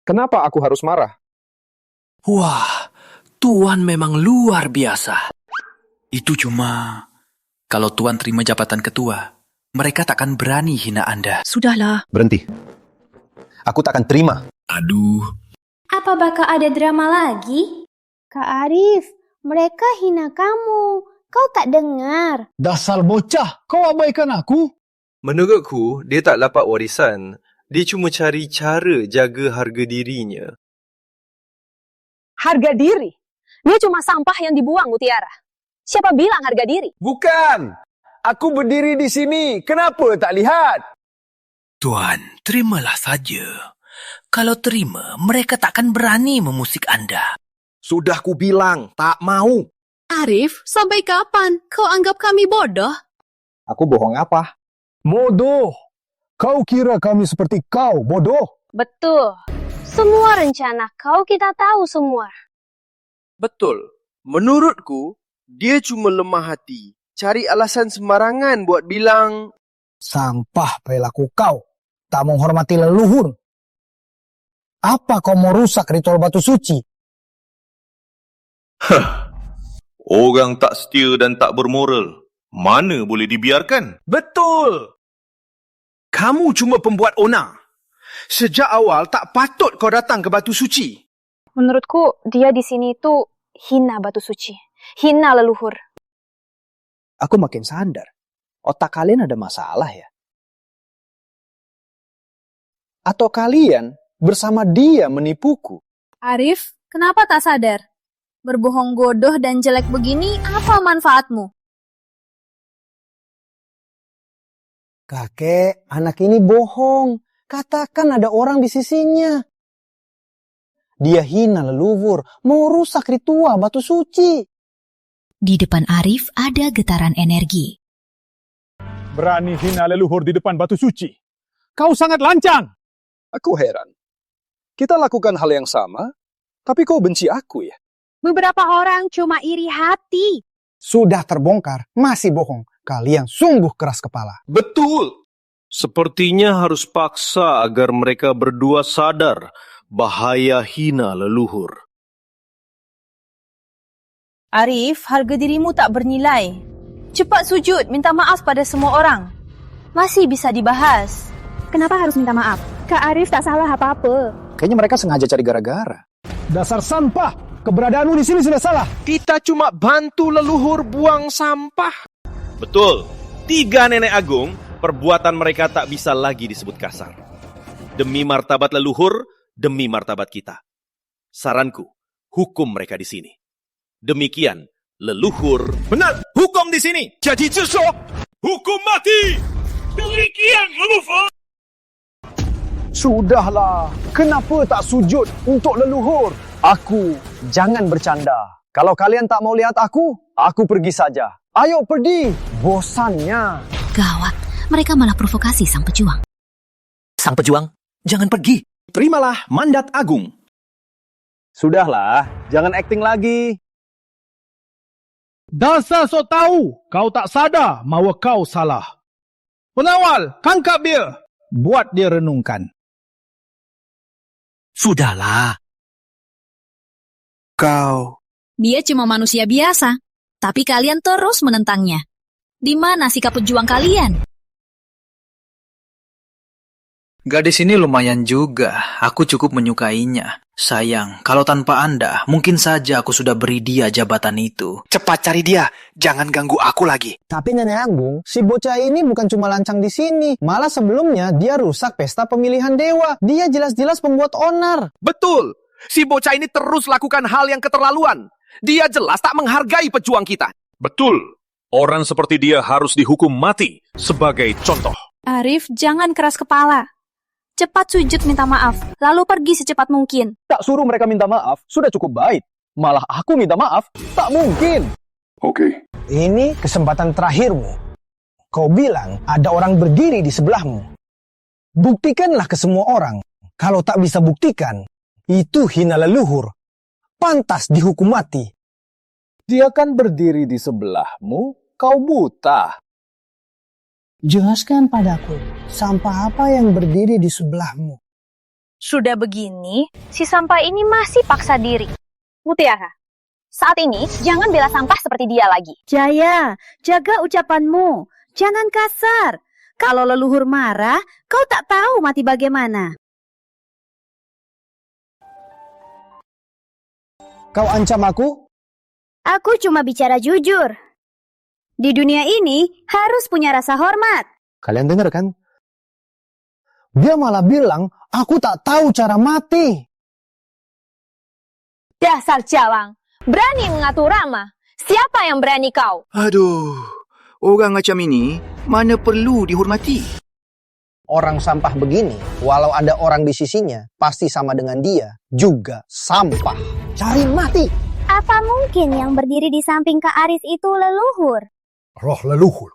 Kenapa aku harus marah? Wah, Tuan memang luar biasa. Itu cuma kalau Tuan terima jabatan ketua, mereka takkan berani hina Anda. Sudahlah. Berhenti. Aku takkan terima. Aduh. Apa bakal ada drama lagi? Kak Arif, mereka hina kamu. Kau tak dengar. Dasar bocah, kau abaikan aku? Menurutku, dia tak dapat warisan. Dia cuma cari cara jaga harga dirinya. Harga diri? Dia cuma sampah yang dibuang, Mutiara. Siapa bilang harga diri? Bukan. Aku berdiri di sini. Kenapa tak lihat? Tuan, terimalah saja. Kalau terima, mereka takkan berani memusik Anda. Sudah ku bilang, tak mau. Arif, sampai kapan kau anggap kami bodoh? Aku bohong apa? Bodoh. Kau kira kami seperti kau, bodoh? Betul. semua rencana kau kita tahu semua. Betul. Menurutku, dia cuma lemah hati. Cari alasan sembarangan buat bilang... Sampah perilaku kau. Tak menghormati leluhur. Apa kau mau rusak ritual batu suci? Orang tak setia dan tak bermoral. Mana boleh dibiarkan? Betul. Kamu cuma pembuat onar. Sejak awal tak patut kau datang ke batu suci. Menurutku, dia di sini tuh hina batu suci. Hina leluhur. Aku makin sadar. Otak kalian ada masalah ya? Atau kalian bersama dia menipuku? Arif, kenapa tak sadar? Berbohong godoh dan jelek begini, apa manfaatmu? Kakek, anak ini bohong. Katakan ada orang di sisinya. Dia hina leluhur, mau rusak ritual batu suci. Di depan Arif ada getaran energi. Berani hina leluhur di depan batu suci. Kau sangat lancang. Aku heran. Kita lakukan hal yang sama, tapi kau benci aku ya? Beberapa orang cuma iri hati. Sudah terbongkar, masih bohong. Kalian sungguh keras kepala. Betul. Sepertinya harus paksa agar mereka berdua sadar bahaya hina leluhur. Arif, harga dirimu tak bernilai. Cepat sujud, minta maaf pada semua orang. Masih bisa dibahas. Kenapa harus minta maaf? Kak Arif tak salah apa-apa. Kayaknya mereka sengaja cari gara-gara. Dasar sampah. Keberadaanmu di sini sudah salah. Kita cuma bantu leluhur buang sampah. Betul. 3 nenek agung, perbuatan mereka tak bisa lagi disebut kasar. Demi martabat leluhur, demi martabat kita. Saranku, hukum mereka di sini. Demikian, leluhur... Benar, hukum di sini. Jadi justru hukum mati. Demikian, leluhur. Sudahlah, kenapa tak sujud untuk leluhur? Aku, jangan bercanda. Kalau kalian tak mau lihat aku pergi saja. Ayo pergi, bosannya. Gawat, mereka malah provokasi sang pejuang. Sang pejuang, jangan pergi. Terimalah mandat agung. Sudahlah, jangan akting lagi. Dasar sok tahu, kau tak sadar mahu kau salah. Pengawal, tangkap dia. Buat dia renungkan. Sudahlah. Kau... Dia cuma manusia biasa, tapi kalian terus menentangnya. Di mana sikap pejuang kalian? Gadis ini lumayan juga. Aku cukup menyukainya. Sayang, kalau tanpa Anda, mungkin saja aku sudah beri dia jabatan itu. Cepat cari dia. Jangan ganggu aku lagi. Tapi Nenek Agung, si bocah ini bukan cuma lancang di sini. Malah sebelumnya dia rusak pesta pemilihan dewa. Dia jelas-jelas pembuat onar. Betul. Si bocah ini terus lakukan hal yang keterlaluan. Dia jelas tak menghargai pejuang kita. Betul. Orang seperti dia harus dihukum mati sebagai contoh. Arif, jangan keras kepala. Cepat sujud minta maaf, lalu pergi secepat mungkin. Tak suruh mereka minta maaf, sudah cukup baik. Malah aku minta maaf, tak mungkin. Oke. Ini kesempatan terakhirmu. Kau bilang ada orang berdiri di sebelahmu. Buktikanlah ke semua orang. Kalau tak bisa buktikan, itu hina leluhur. Pantas dihukum mati. Dia kan berdiri di sebelahmu, kau buta. Jelaskan padaku, sampah apa yang berdiri di sebelahmu? Sudah begini, si sampah ini masih paksa diri. Mutiara, saat ini jangan bela sampah seperti dia lagi. Jaya, jaga ucapanmu. Jangan kasar. Kalau leluhur marah, kau tak tahu mati bagaimana. Kau ancam aku? Aku cuma bicara jujur. Di dunia ini harus punya rasa hormat. Kalian dengar kan? Dia malah bilang, aku tak tahu cara mati. Dasar jalang, berani mengatur Rama. Siapa yang berani kau? Aduh, orang macam ini mana perlu dihormati. Orang sampah begini, walau ada orang di sisinya, pasti sama dengan dia, juga sampah. Cari mati. Apa mungkin yang berdiri di samping Kak Aris itu leluhur? Roh leluhur.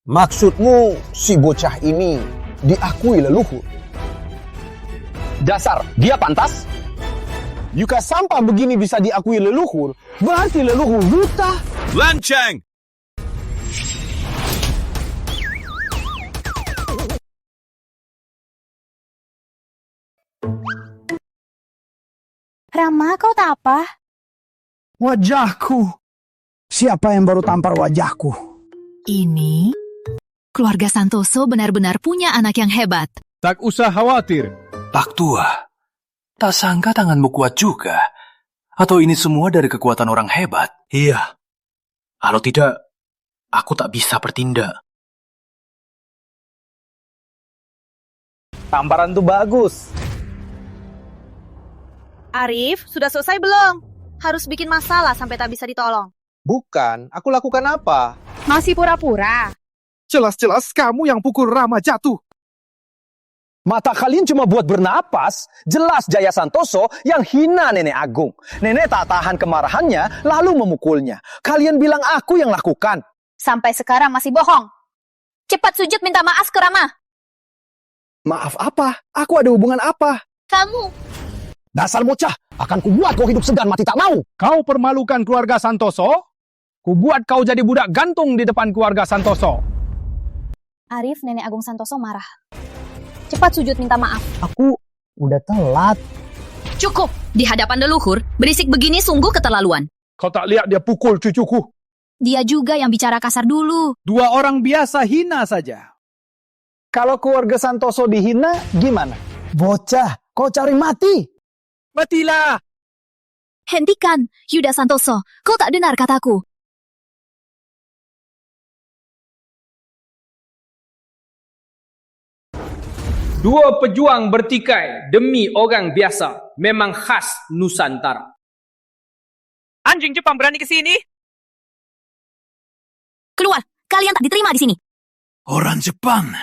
Maksudmu si bocah ini diakui leluhur? Dasar, dia pantas? Jika sampah begini bisa diakui leluhur, berarti leluhur buta. Lancang! Rama, kau tak apa? Wajahku. Siapa yang baru tampar wajahku? Ini keluarga Santoso benar-benar punya anak yang hebat. Tak usah khawatir. Pak Tua, tak sangka tanganmu kuat juga. Atau ini semua dari kekuatan orang hebat? Iya. Kalau tidak, aku tak bisa bertindak. Tamparan tuh bagus. Arif, sudah selesai belum? Harus bikin masalah sampai tak bisa ditolong. Bukan, aku lakukan apa? Masih pura-pura. Jelas-jelas kamu yang pukul Rama jatuh. Mata kalian cuma buat bernapas. Jelas Jaya Santoso yang hina Nenek Agung. Nenek tak tahan kemarahannya, lalu memukulnya. Kalian bilang aku yang lakukan. Sampai sekarang masih bohong. Cepat sujud minta maaf ke Rama. Maaf apa? Aku ada hubungan apa? Kamu. Dasar bocah, akan kubuat kau hidup segan mati tak mau. Kau permalukan keluarga Santoso? Kubuat kau jadi budak gantung di depan keluarga Santoso. Arif, Nenek Agung Santoso marah. Cepat sujud minta maaf. Aku udah telat. Cukup, di hadapan leluhur, berisik begini sungguh keterlaluan. Kau tak lihat dia pukul cucuku? Dia juga yang bicara kasar dulu. Dua orang biasa hina saja. Kalau keluarga Santoso dihina, gimana? Bocah, kau cari mati. Matilah! Hentikan, Yuda Santoso, kau tak dengar kataku. Dua pejuang bertikai demi orang biasa memang khas Nusantara. Anjing Jepang berani ke sini? Keluar, kalian tak diterima di sini. Orang Jepang.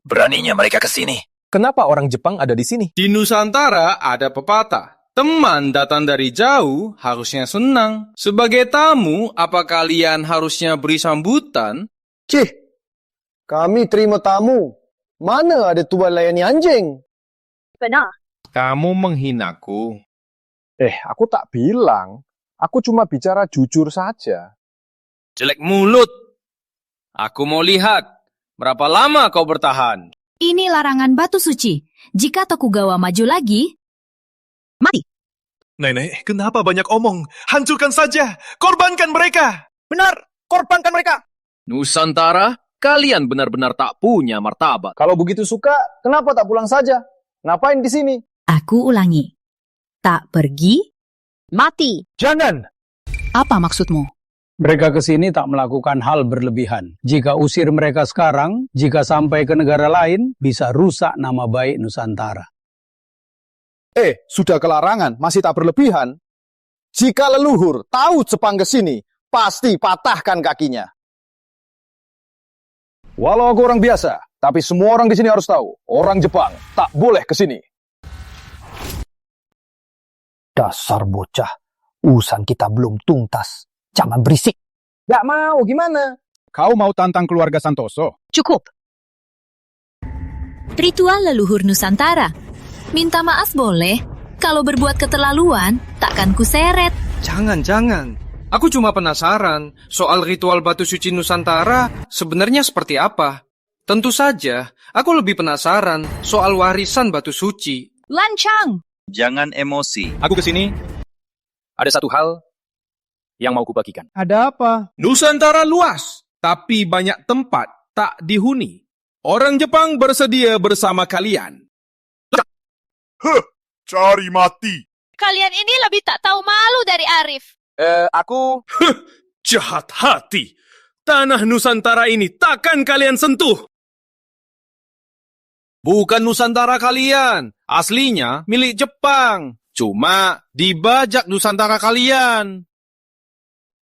Beraninya mereka ke sini. Kenapa orang Jepang ada di sini? Di Nusantara ada pepatah. Teman datang dari jauh harusnya senang. Sebagai tamu, apa kalian harusnya beri sambutan? Cih, kami terima tamu. Mana ada tuan layani anjing? Benar. Kamu menghinaku. Aku tak bilang. Aku cuma bicara jujur saja. Jelek mulut. Aku mau lihat. Berapa lama kau bertahan? Ini larangan batu suci. Jika Tokugawa maju lagi, mati. Nenek, kenapa banyak omong? Hancurkan saja! Korbankan mereka! Benar, korbankan mereka. Nusantara, kalian benar-benar tak punya martabat. Kalau begitu suka, kenapa tak pulang saja? Ngapain di sini? Aku ulangi. Tak pergi, mati. Jangan! Apa maksudmu? Mereka ke sini tak melakukan hal berlebihan. Jika usir mereka sekarang, jika sampai ke negara lain, bisa rusak nama baik Nusantara. Sudah kelarangan, masih tak berlebihan. Jika leluhur tahu Jepang ke sini, pasti patahkan kakinya. Walau aku orang biasa, tapi semua orang di sini harus tahu, orang Jepang tak boleh ke sini. Dasar bocah, urusan kita belum tuntas. Jangan berisik. Gak mau, gimana? Kau mau tantang keluarga Santoso? Cukup. Ritual leluhur Nusantara. Minta maaf boleh. Kalau berbuat keterlaluan, takkan kuseret. Jangan. Aku cuma penasaran soal ritual batu suci Nusantara sebenarnya seperti apa. Tentu saja, aku lebih penasaran soal warisan batu suci. Lancang! Jangan emosi. Aku kesini. Ada satu hal yang mau kubagikan. Ada apa? Nusantara luas, tapi banyak tempat tak dihuni. Orang Jepang bersedia bersama kalian. Cari mati. Kalian ini lebih tak tahu malu dari Arif. Aku... Jahat hati. Tanah Nusantara ini takkan kalian sentuh. Bukan Nusantara kalian, aslinya milik Jepang. Cuma dibajak Nusantara kalian.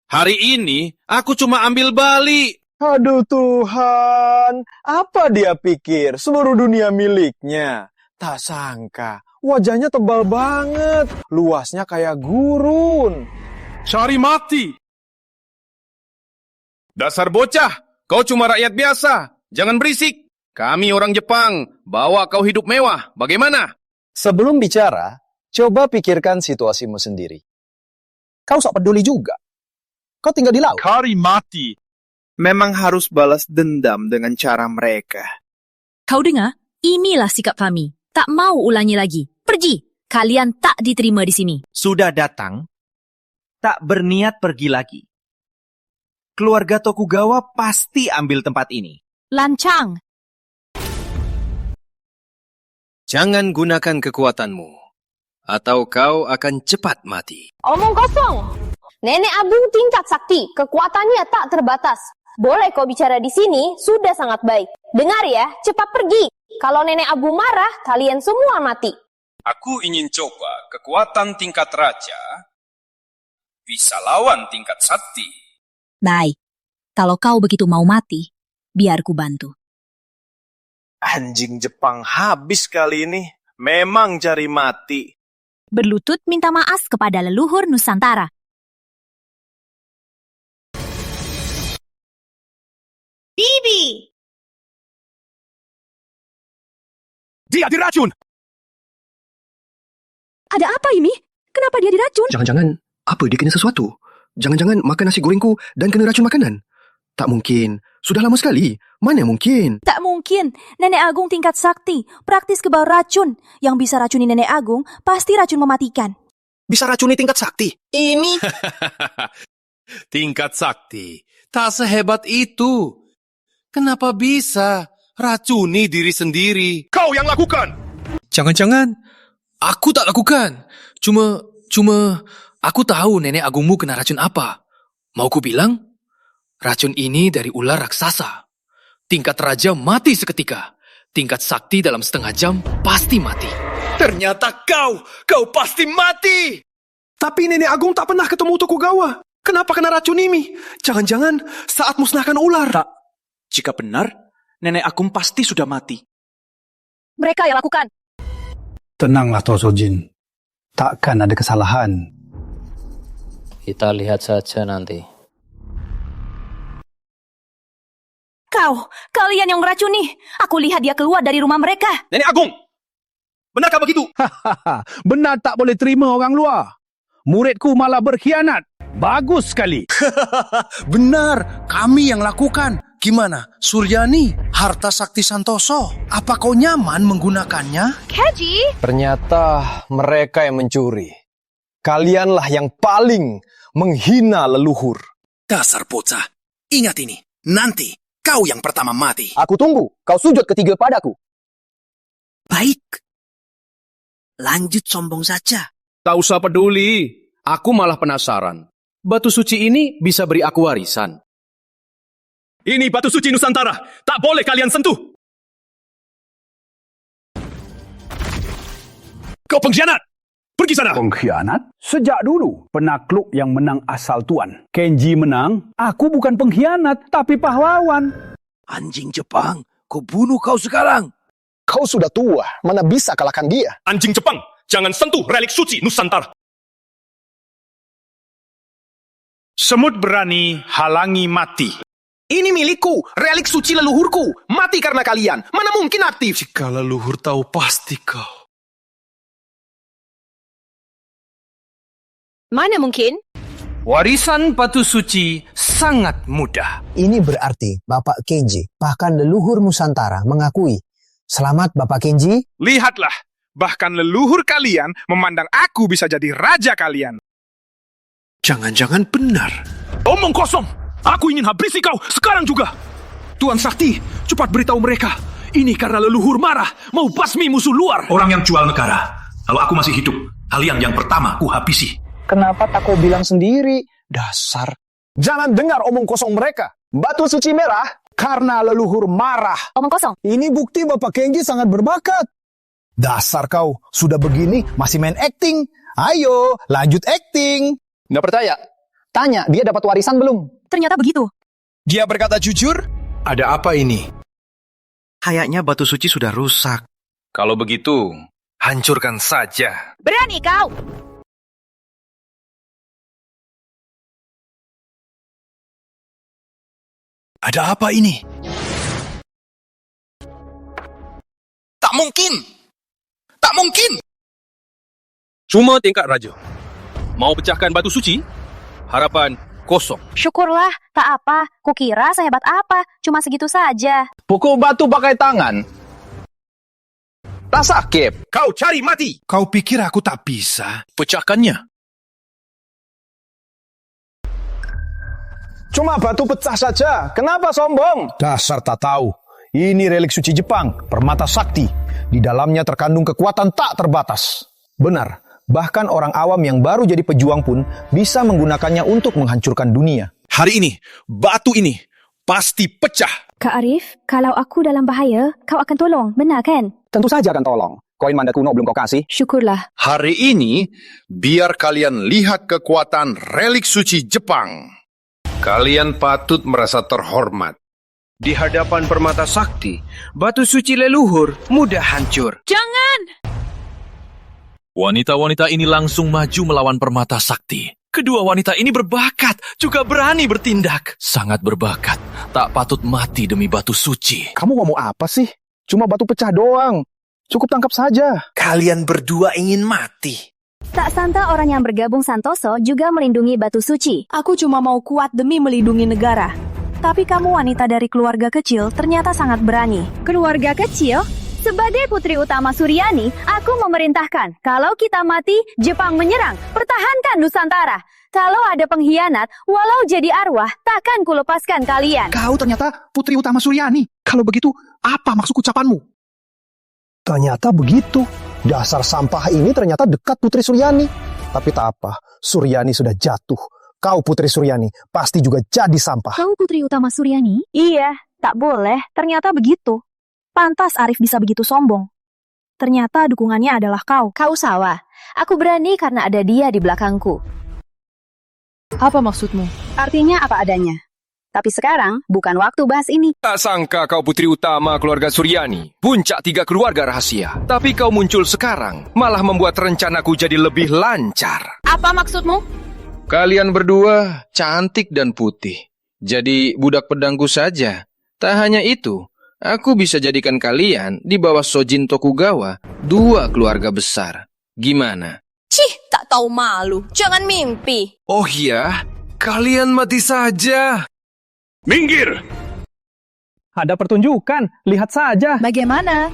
Hari ini aku cuma ambil balik. Aduh Tuhan, apa dia pikir seluruh dunia miliknya? Tak sangka, wajahnya tebal banget, luasnya kayak gurun. Cari mati. Dasar bocah, kau cuma rakyat biasa. Jangan berisik. Kami orang Jepang, bawa kau hidup mewah. Bagaimana? Sebelum bicara, coba pikirkan situasimu sendiri. Kau sok peduli juga. Kau tinggal di laut. Kari mati. Memang harus balas dendam dengan cara mereka. Kau dengar? Inilah sikap kami. Tak mau ulangi lagi. Pergi. Kalian tak diterima di sini. Sudah datang, tak berniat pergi lagi. Keluarga Tokugawa pasti ambil tempat ini. Lancang. Jangan gunakan kekuatanmu, atau kau akan cepat mati. Omong kosong. Nenek Agung tingkat sakti, kekuatannya tak terbatas. Boleh kau bicara di sini, sudah sangat baik. Dengar ya, cepat pergi. Kalau Nenek Agung marah, kalian semua mati. Aku ingin coba kekuatan tingkat raja bisa lawan tingkat sakti. Baik. Kalau kau begitu mau mati, biar ku bantu. Anjing Jepang habis kali ini. Memang cari mati. Berlutut minta maaf kepada leluhur Nusantara. Bibi! Dia diracun! Ada apa ini? Kenapa dia diracun? Jangan-jangan, apa dia kena sesuatu? Jangan-jangan makan nasi gorengku dan kena racun makanan? Tak mungkin. Sudah lama sekali. Mana mungkin? Tak mungkin. Nenek Agung tingkat sakti. Praktis kebal racun. Yang bisa racuni Nenek Agung, pasti racun mematikan. Bisa racuni tingkat sakti? Ini... Tingkat sakti tak sehebat itu. Kenapa bisa racuni diri sendiri? Kau yang lakukan! Jangan-jangan aku tak lakukan. Cuma aku tahu Nenek Agungmu kena racun apa. Mau ku bilang? Racun ini dari ular raksasa. Tingkat raja mati seketika. Tingkat sakti dalam setengah jam pasti mati. Ternyata kau pasti mati. Tapi Nenek Agung tak pernah ketemu Tokugawa. Kenapa kena racun ini? Jangan-jangan saat musnahkan ular. Tak. Jika benar, Nenek Agung pasti sudah mati. Mereka yang lakukan. Tenanglah Tosojin. Takkan ada kesalahan. Kita lihat saja nanti. Kalian yang meracuni. Aku lihat dia keluar dari rumah mereka. Nenek Agung! Benarkah begitu? Benar tak boleh terima orang luar. Muridku malah berkhianat. Bagus sekali. Benar, kami yang lakukan. Gimana, Suryani, harta sakti Santoso? Apa kau nyaman menggunakannya? Keji! Ternyata mereka yang mencuri. Kalianlah yang paling menghina leluhur. Dasar bocah. Ingat ini, nanti kau yang pertama mati. Aku tunggu, kau sujud ketiga padaku. Baik. Lanjut sombong saja. Tak usah peduli. Aku malah penasaran. Batu suci ini bisa beri aku warisan. Ini batu suci Nusantara. Tak boleh kalian sentuh. Kau pengkhianat. Pergi sana. Pengkhianat? Sejak dulu, penakluk yang menang asal tuan. Kenji menang, aku bukan pengkhianat, tapi pahlawan. Anjing Jepang, ku bunuh kau sekarang. Kau sudah tua, mana bisa kalahkan dia? Anjing Jepang, jangan sentuh relik suci Nusantara. Semut berani halangi mati. Ini milikku, relik suci leluhurku. Mati karena kalian. Mana mungkin aktif? Jika leluhur tahu pasti kau. Mana mungkin? Warisan batu suci sangat mudah. Ini berarti Bapak Kenji, bahkan leluhur Nusantara mengakui. Selamat Bapak Kenji. Lihatlah, bahkan leluhur kalian memandang aku bisa jadi raja kalian. Jangan-jangan benar. Omong kosong. Aku ingin habisi kau sekarang juga. Tuan Sakti, cepat beritahu mereka. Ini karena leluhur marah, mau basmi musuh luar. Orang yang jual negara. Kalau aku masih hidup, kalian yang pertama ku habisi. Kenapa tak kau bilang sendiri? Dasar. Jangan dengar omong kosong mereka. Batu suci merah karena leluhur marah. Omong kosong. Ini bukti Bapak Kenji sangat berbakat. Dasar kau, sudah begini masih main acting. Ayo, lanjut acting. Nggak percaya? Tanya, dia dapat warisan belum? Ternyata begitu. Dia berkata jujur? Ada apa ini? Kayaknya batu suci sudah rusak. Kalau begitu, hancurkan saja. Berani kau! Ada apa ini? Tak mungkin! Tak mungkin! Cuma tingkat raja. Mau pecahkan batu suci? Harapan kosong. Syukurlah, tak apa. Kukira sehebat apa, cuma segitu saja. Pukul batu pakai tangan. Tak sakit. Kau cari mati. Kau pikir aku tak bisa? Pecahkannya. Cuma batu pecah saja. Kenapa sombong? Dasar tak tahu. Ini relik suci Jepang, permata sakti. Di dalamnya terkandung kekuatan tak terbatas. Benar, bahkan orang awam yang baru jadi pejuang pun bisa menggunakannya untuk menghancurkan dunia. Hari ini, batu ini pasti pecah. Kak Arif, kalau aku dalam bahaya, kau akan tolong, benar kan? Tentu saja akan tolong. Koin mandat kuno belum kau kasih? Syukurlah. Hari ini, biar kalian lihat kekuatan relik suci Jepang. Kalian patut merasa terhormat. Di hadapan permata sakti, batu suci leluhur mudah hancur. Jangan! Wanita-wanita ini langsung maju melawan permata sakti. Kedua wanita ini berbakat, juga berani bertindak. Sangat berbakat, tak patut mati demi batu suci. Kamu ngomong apa sih? Cuma batu pecah doang. Cukup tangkap saja. Kalian berdua ingin mati. Tak sangka orang yang bergabung Santoso juga melindungi batu suci. Aku cuma mau kuat demi melindungi negara. Tapi kamu wanita dari keluarga kecil ternyata sangat berani. Keluarga kecil? Sebagai putri utama Suryani, aku memerintahkan kalau kita mati, Jepang menyerang. Pertahankan Nusantara. Kalau ada pengkhianat, walau jadi arwah, takkan kulepaskan kalian. Kau ternyata putri utama Suryani. Kalau begitu, apa maksud ucapanmu? Ternyata begitu. Dasar sampah ini ternyata dekat Putri Suryani. Tapi tak apa, Suryani sudah jatuh. Kau Putri Suryani pasti juga jadi sampah. Kau putri utama Suryani? Iya, tak boleh. Ternyata begitu. Pantas Arif bisa begitu sombong. Ternyata dukungannya adalah kau. Kau salah. Aku berani karena ada dia di belakangku. Apa maksudmu? Artinya apa adanya. Tapi sekarang bukan waktu bahas ini. Tak sangka kau putri utama keluarga Suryani, puncak 3 keluarga rahasia. Tapi kau muncul sekarang, malah membuat rencanaku jadi lebih lancar. Apa maksudmu? Kalian berdua cantik dan putih. Jadi budak pedangku saja. Tak hanya itu, aku bisa jadikan kalian di bawah Shojin Tokugawa 2 keluarga besar. Gimana? Cih, tak tahu malu. Jangan mimpi. Oh iya, kalian mati saja. Minggir! Ada pertunjukan, lihat saja. Bagaimana?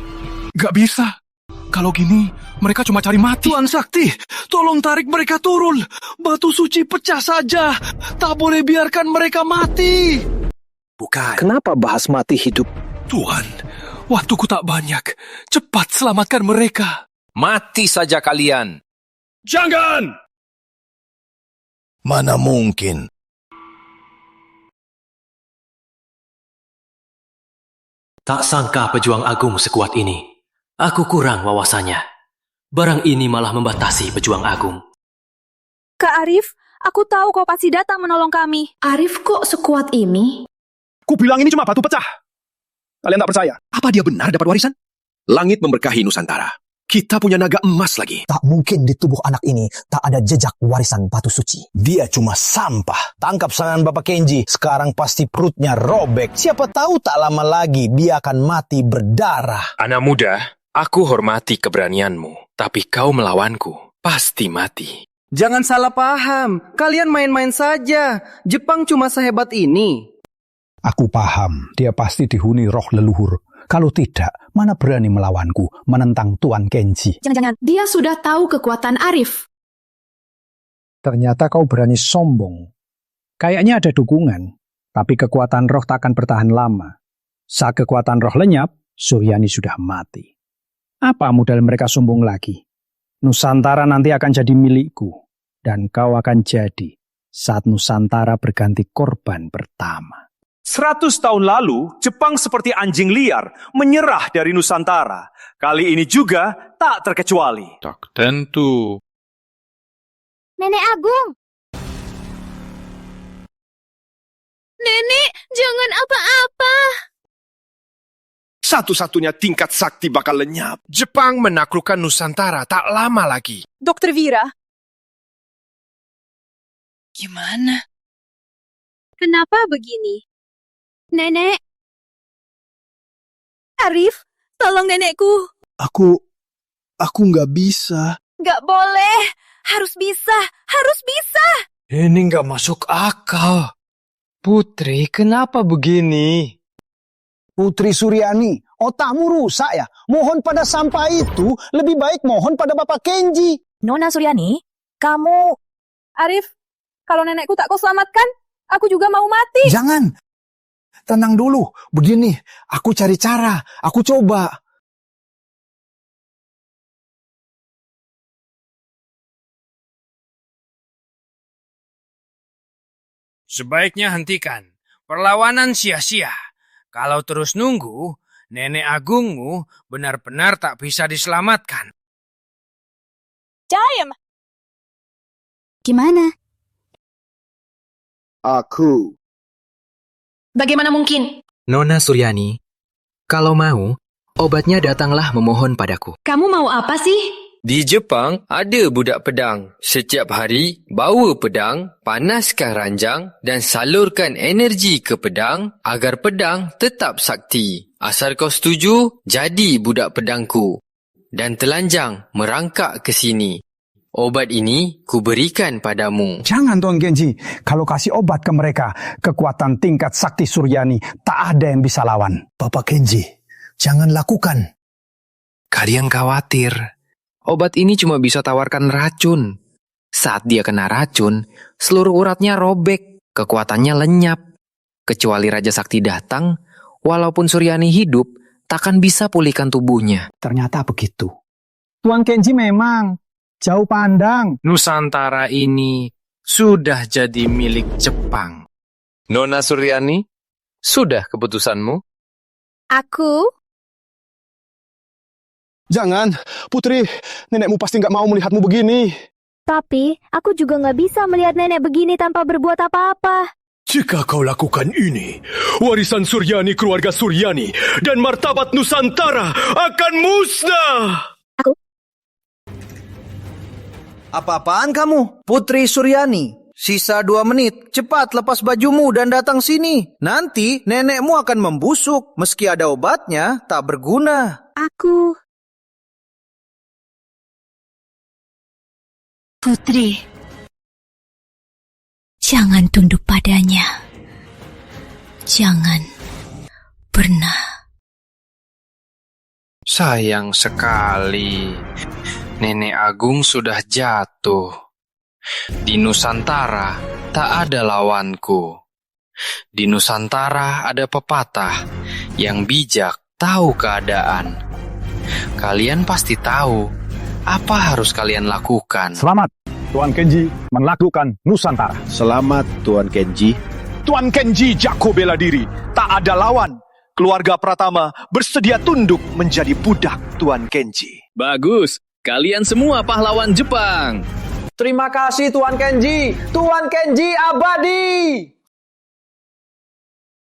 Gak bisa. Kalau gini, mereka cuma cari mati. Tuan Sakti, tolong tarik mereka turun. Batu suci pecah saja. Tak boleh biarkan mereka mati. Bukan. Kenapa bahas mati hidup? Tuan, waktuku tak banyak. Cepat selamatkan mereka. Mati saja kalian. Jangan! Mana mungkin. Tak sangka pejuang agung sekuat ini. Aku kurang wawasannya. Barang ini malah membatasi pejuang agung. Kak Arif, aku tahu kau pasti datang menolong kami. Arif kok sekuat ini? Ku bilang ini cuma batu pecah. Kalian tak percaya? Apa dia benar dapat warisan? Langit memberkahi Nusantara. Kita punya naga emas lagi. Tak mungkin di tubuh anak ini tak ada jejak warisan batu suci. Dia cuma sampah. Tangkap serangan Bapak Kenji, sekarang pasti perutnya robek. Siapa tahu tak lama lagi dia akan mati berdarah. Anak muda, aku hormati keberanianmu. Tapi kau melawanku, pasti mati. Jangan salah paham. Kalian main-main saja. Jepang cuma sehebat ini. Aku paham, dia pasti dihuni roh leluhur. Kalau tidak, mana berani melawanku, menentang Tuan Kenji. Jangan-jangan dia sudah tahu kekuatan Arif. Ternyata kau berani sombong. Kayaknya ada dukungan, tapi kekuatan roh tak akan bertahan lama. Saat kekuatan roh lenyap, Suryani sudah mati. Apa modal mereka sombong lagi? Nusantara nanti akan jadi milikku, dan kau akan jadi saat Nusantara berganti korban pertama. 100 tahun lalu, Jepang seperti anjing liar menyerah dari Nusantara. Kali ini juga tak terkecuali. Tak tentu. Nenek Agung! Nenek, jangan apa-apa. Satu-satunya tingkat sakti bakal lenyap. Jepang menaklukkan Nusantara tak lama lagi. Dokter Vira. Gimana? Kenapa begini? Nenek. Arif, tolong nenekku. Aku nggak bisa. Nggak boleh. Harus bisa. Harus bisa. Ini nggak masuk akal. Putri, kenapa begini? Putri Suryani, otakmu rusak ya? Mohon pada sampah itu lebih baik mohon pada Bapak Kenji. Nona Suryani, kamu... Arif, kalau nenekku tak kau selamatkan, aku juga mau mati. Jangan. Tenang dulu. Begini, aku cari cara. Aku coba. Sebaiknya hentikan. Perlawanan sia-sia. Kalau terus nunggu, nenek agungmu benar-benar tak bisa diselamatkan. Daim! Gimana? Aku. Bagaimana mungkin? Nona Suryani, kalau mau, obatnya datanglah memohon padaku. Kamu mau apa sih? Di Jepang ada budak pedang. Setiap hari, bawa pedang, panaskan ranjang dan salurkan energi ke pedang agar pedang tetap sakti. Asal kau setuju, jadi budak pedangku. Dan telanjang merangkak ke sini. Obat ini kuberikan padamu. Jangan Tuan Kenji, kalau kasih obat ke mereka, kekuatan tingkat sakti Suryani tak ada yang bisa lawan. Bapak Kenji, jangan lakukan. Kalian khawatir. Obat ini cuma bisa tawarkan racun. Saat dia kena racun, seluruh uratnya robek, kekuatannya lenyap. Kecuali Raja Sakti datang, walaupun Suryani hidup, takkan bisa pulihkan tubuhnya. Ternyata begitu. Tuan Kenji memang jauh pandang. Nusantara ini sudah jadi milik Jepang. Nona Suryani, sudah keputusanmu? Aku? Jangan, Putri. Nenekmu pasti nggak mau melihatmu begini. Tapi, aku juga nggak bisa melihat nenek begini tanpa berbuat apa-apa. Jika kau lakukan ini, warisan Suryani keluarga Suryani dan martabat Nusantara akan musnah. Apa-apaan kamu, Putri Suryani? Sisa 2 menit, cepat lepas bajumu dan datang sini. Nanti nenekmu akan membusuk, meski ada obatnya, tak berguna. Aku... Putri, jangan tunduk padanya. Jangan pernah. Sayang sekali. Nenek Agung sudah jatuh. Di Nusantara tak ada lawanku. Di Nusantara ada pepatah yang bijak tahu keadaan. Kalian pasti tahu apa harus kalian lakukan. Selamat, Tuan Kenji melakukan Nusantara. Selamat, Tuan Kenji. Tuan Kenji jago bela diri, tak ada lawan. Keluarga Pratama bersedia tunduk menjadi budak Tuan Kenji. Bagus, kalian semua pahlawan Jepang. Terima kasih Tuan Kenji. Tuan Kenji abadi.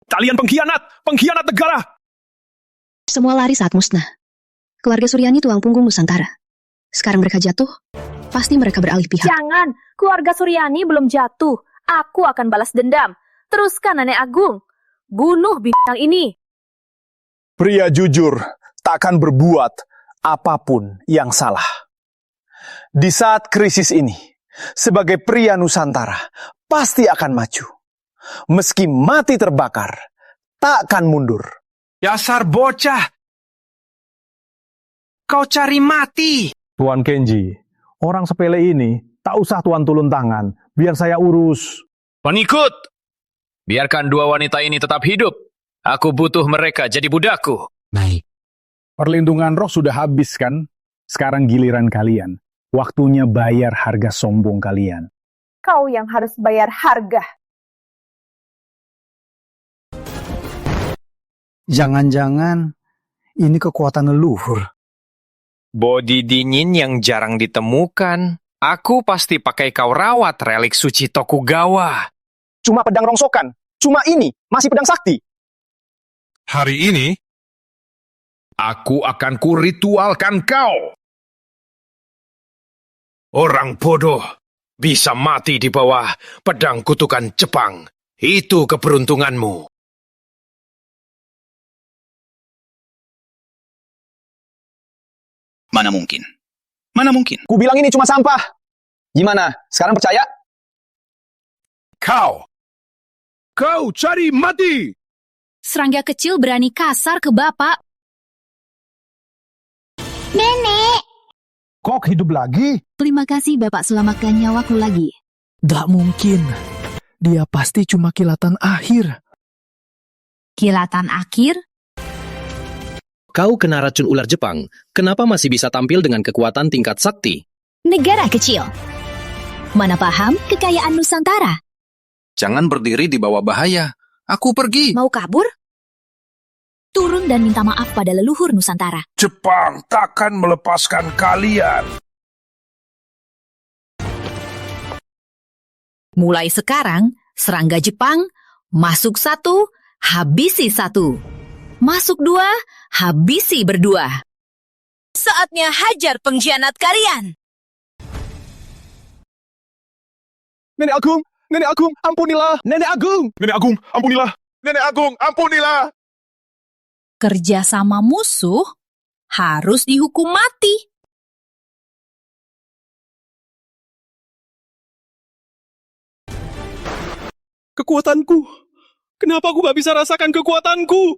Kalian pengkhianat negara. Semua lari saat musnah. Keluarga Suryani tulang punggung Nusantara. Sekarang mereka jatuh, pasti mereka beralih pihak. Jangan, keluarga Suryani belum jatuh. Aku akan balas dendam. Teruskan Nenek Agung. Bunuh bintang ini. Pria jujur takkan berbuat apapun yang salah. Di saat krisis ini, sebagai pria Nusantara, pasti akan maju. Meski mati terbakar, takkan mundur. Dasar bocah. Kau cari mati. Tuan Kenji, orang sepele ini tak usah Tuan turun tangan, biar saya urus. Pengikut, biarkan 2 wanita ini tetap hidup. Aku butuh mereka jadi budakku. Baik. Perlindungan roh sudah habis kan? Sekarang giliran kalian. Waktunya bayar harga sombong kalian. Kau yang harus bayar harga. Jangan-jangan ini kekuatan leluhur. Bodi dingin yang jarang ditemukan. Aku pasti pakai kau rawat relik suci Tokugawa. Cuma pedang rongsokan. Cuma ini masih pedang sakti. Hari ini, aku akan kuritualkan kau. Orang bodoh bisa mati di bawah pedang kutukan Jepang. Itu keberuntunganmu. Mana mungkin. Mana mungkin? Ku bilang ini cuma sampah. Gimana? Sekarang percaya? Kau cari mati! Serangga kecil berani kasar ke bapak. Nenek! Kok hidup lagi? Terima kasih Bapak selamatkan nyawaku lagi. Gak mungkin. Dia pasti cuma kilatan akhir. Kilatan akhir? Kau kena racun ular Jepang. Kenapa masih bisa tampil dengan kekuatan tingkat sakti? Negara kecil. Mana paham kekayaan Nusantara? Jangan berdiri di bawah bahaya. Aku pergi. Mau kabur? Turun dan minta maaf pada leluhur Nusantara. Jepang takkan melepaskan kalian. Mulai sekarang, serangga Jepang, masuk 1, habisi 1. Masuk 2, habisi berdua. Saatnya hajar pengkhianat kalian. Nenek Agung, ampunilah. Nenek Agung, ampunilah. Nenek Agung, ampunilah. Kerja sama musuh harus dihukum mati. Kekuatanku. Kenapa aku gak bisa rasakan kekuatanku?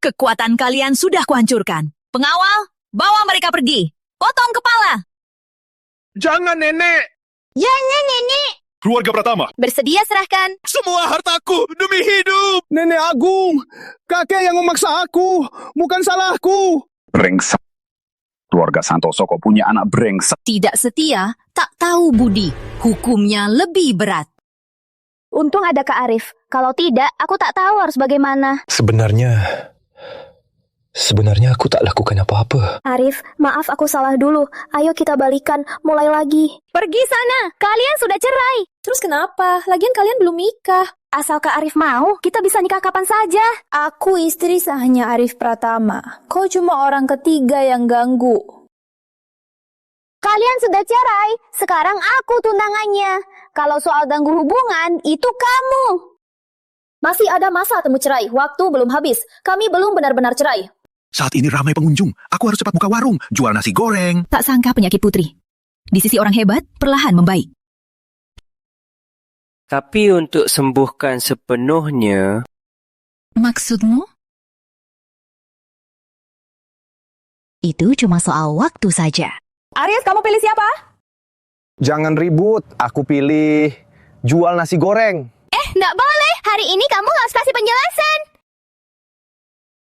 Kekuatan kalian sudah kuhancurkan. Pengawal, bawa mereka pergi. Potong kepala. Jangan, Nenek. Jangan, Nenek! Keluarga Pratama. Bersedia serahkan. Semua hartaku demi hidup. Nenek Agung, kakek yang memaksa aku, bukan salahku. Brengsek. Keluarga Santoso kok punya anak brengsek. Tidak setia, tak tahu budi. Hukumnya lebih berat. Untung ada Kak Arif. Kalau tidak, aku tak tahu harus bagaimana. Sebenarnya aku tak lakukan apa-apa. Arif, maaf aku salah dulu. Ayo kita balikan, mulai lagi. Pergi sana, kalian sudah cerai. Terus kenapa? Lagian kalian belum nikah. Asal Kak Arif mau, kita bisa nikah kapan saja. Aku istri sahnya Arif Pratama. Kau cuma orang ketiga yang ganggu. Kalian sudah cerai, sekarang aku tunangannya. Kalau soal ganggu hubungan, itu kamu. Masih ada masa temu cerai, waktu belum habis. Kami belum benar-benar cerai. Saat ini ramai pengunjung. Aku harus cepat buka warung, jual nasi goreng. Tak sangka penyakit Putri. Di sisi orang hebat, perlahan membaik. Tapi untuk sembuhkan sepenuhnya... Maksudmu? Itu cuma soal waktu saja. Aries, kamu pilih siapa? Jangan ribut, aku pilih jual nasi goreng. Nggak boleh. Hari ini kamu harus kasih penjelasan.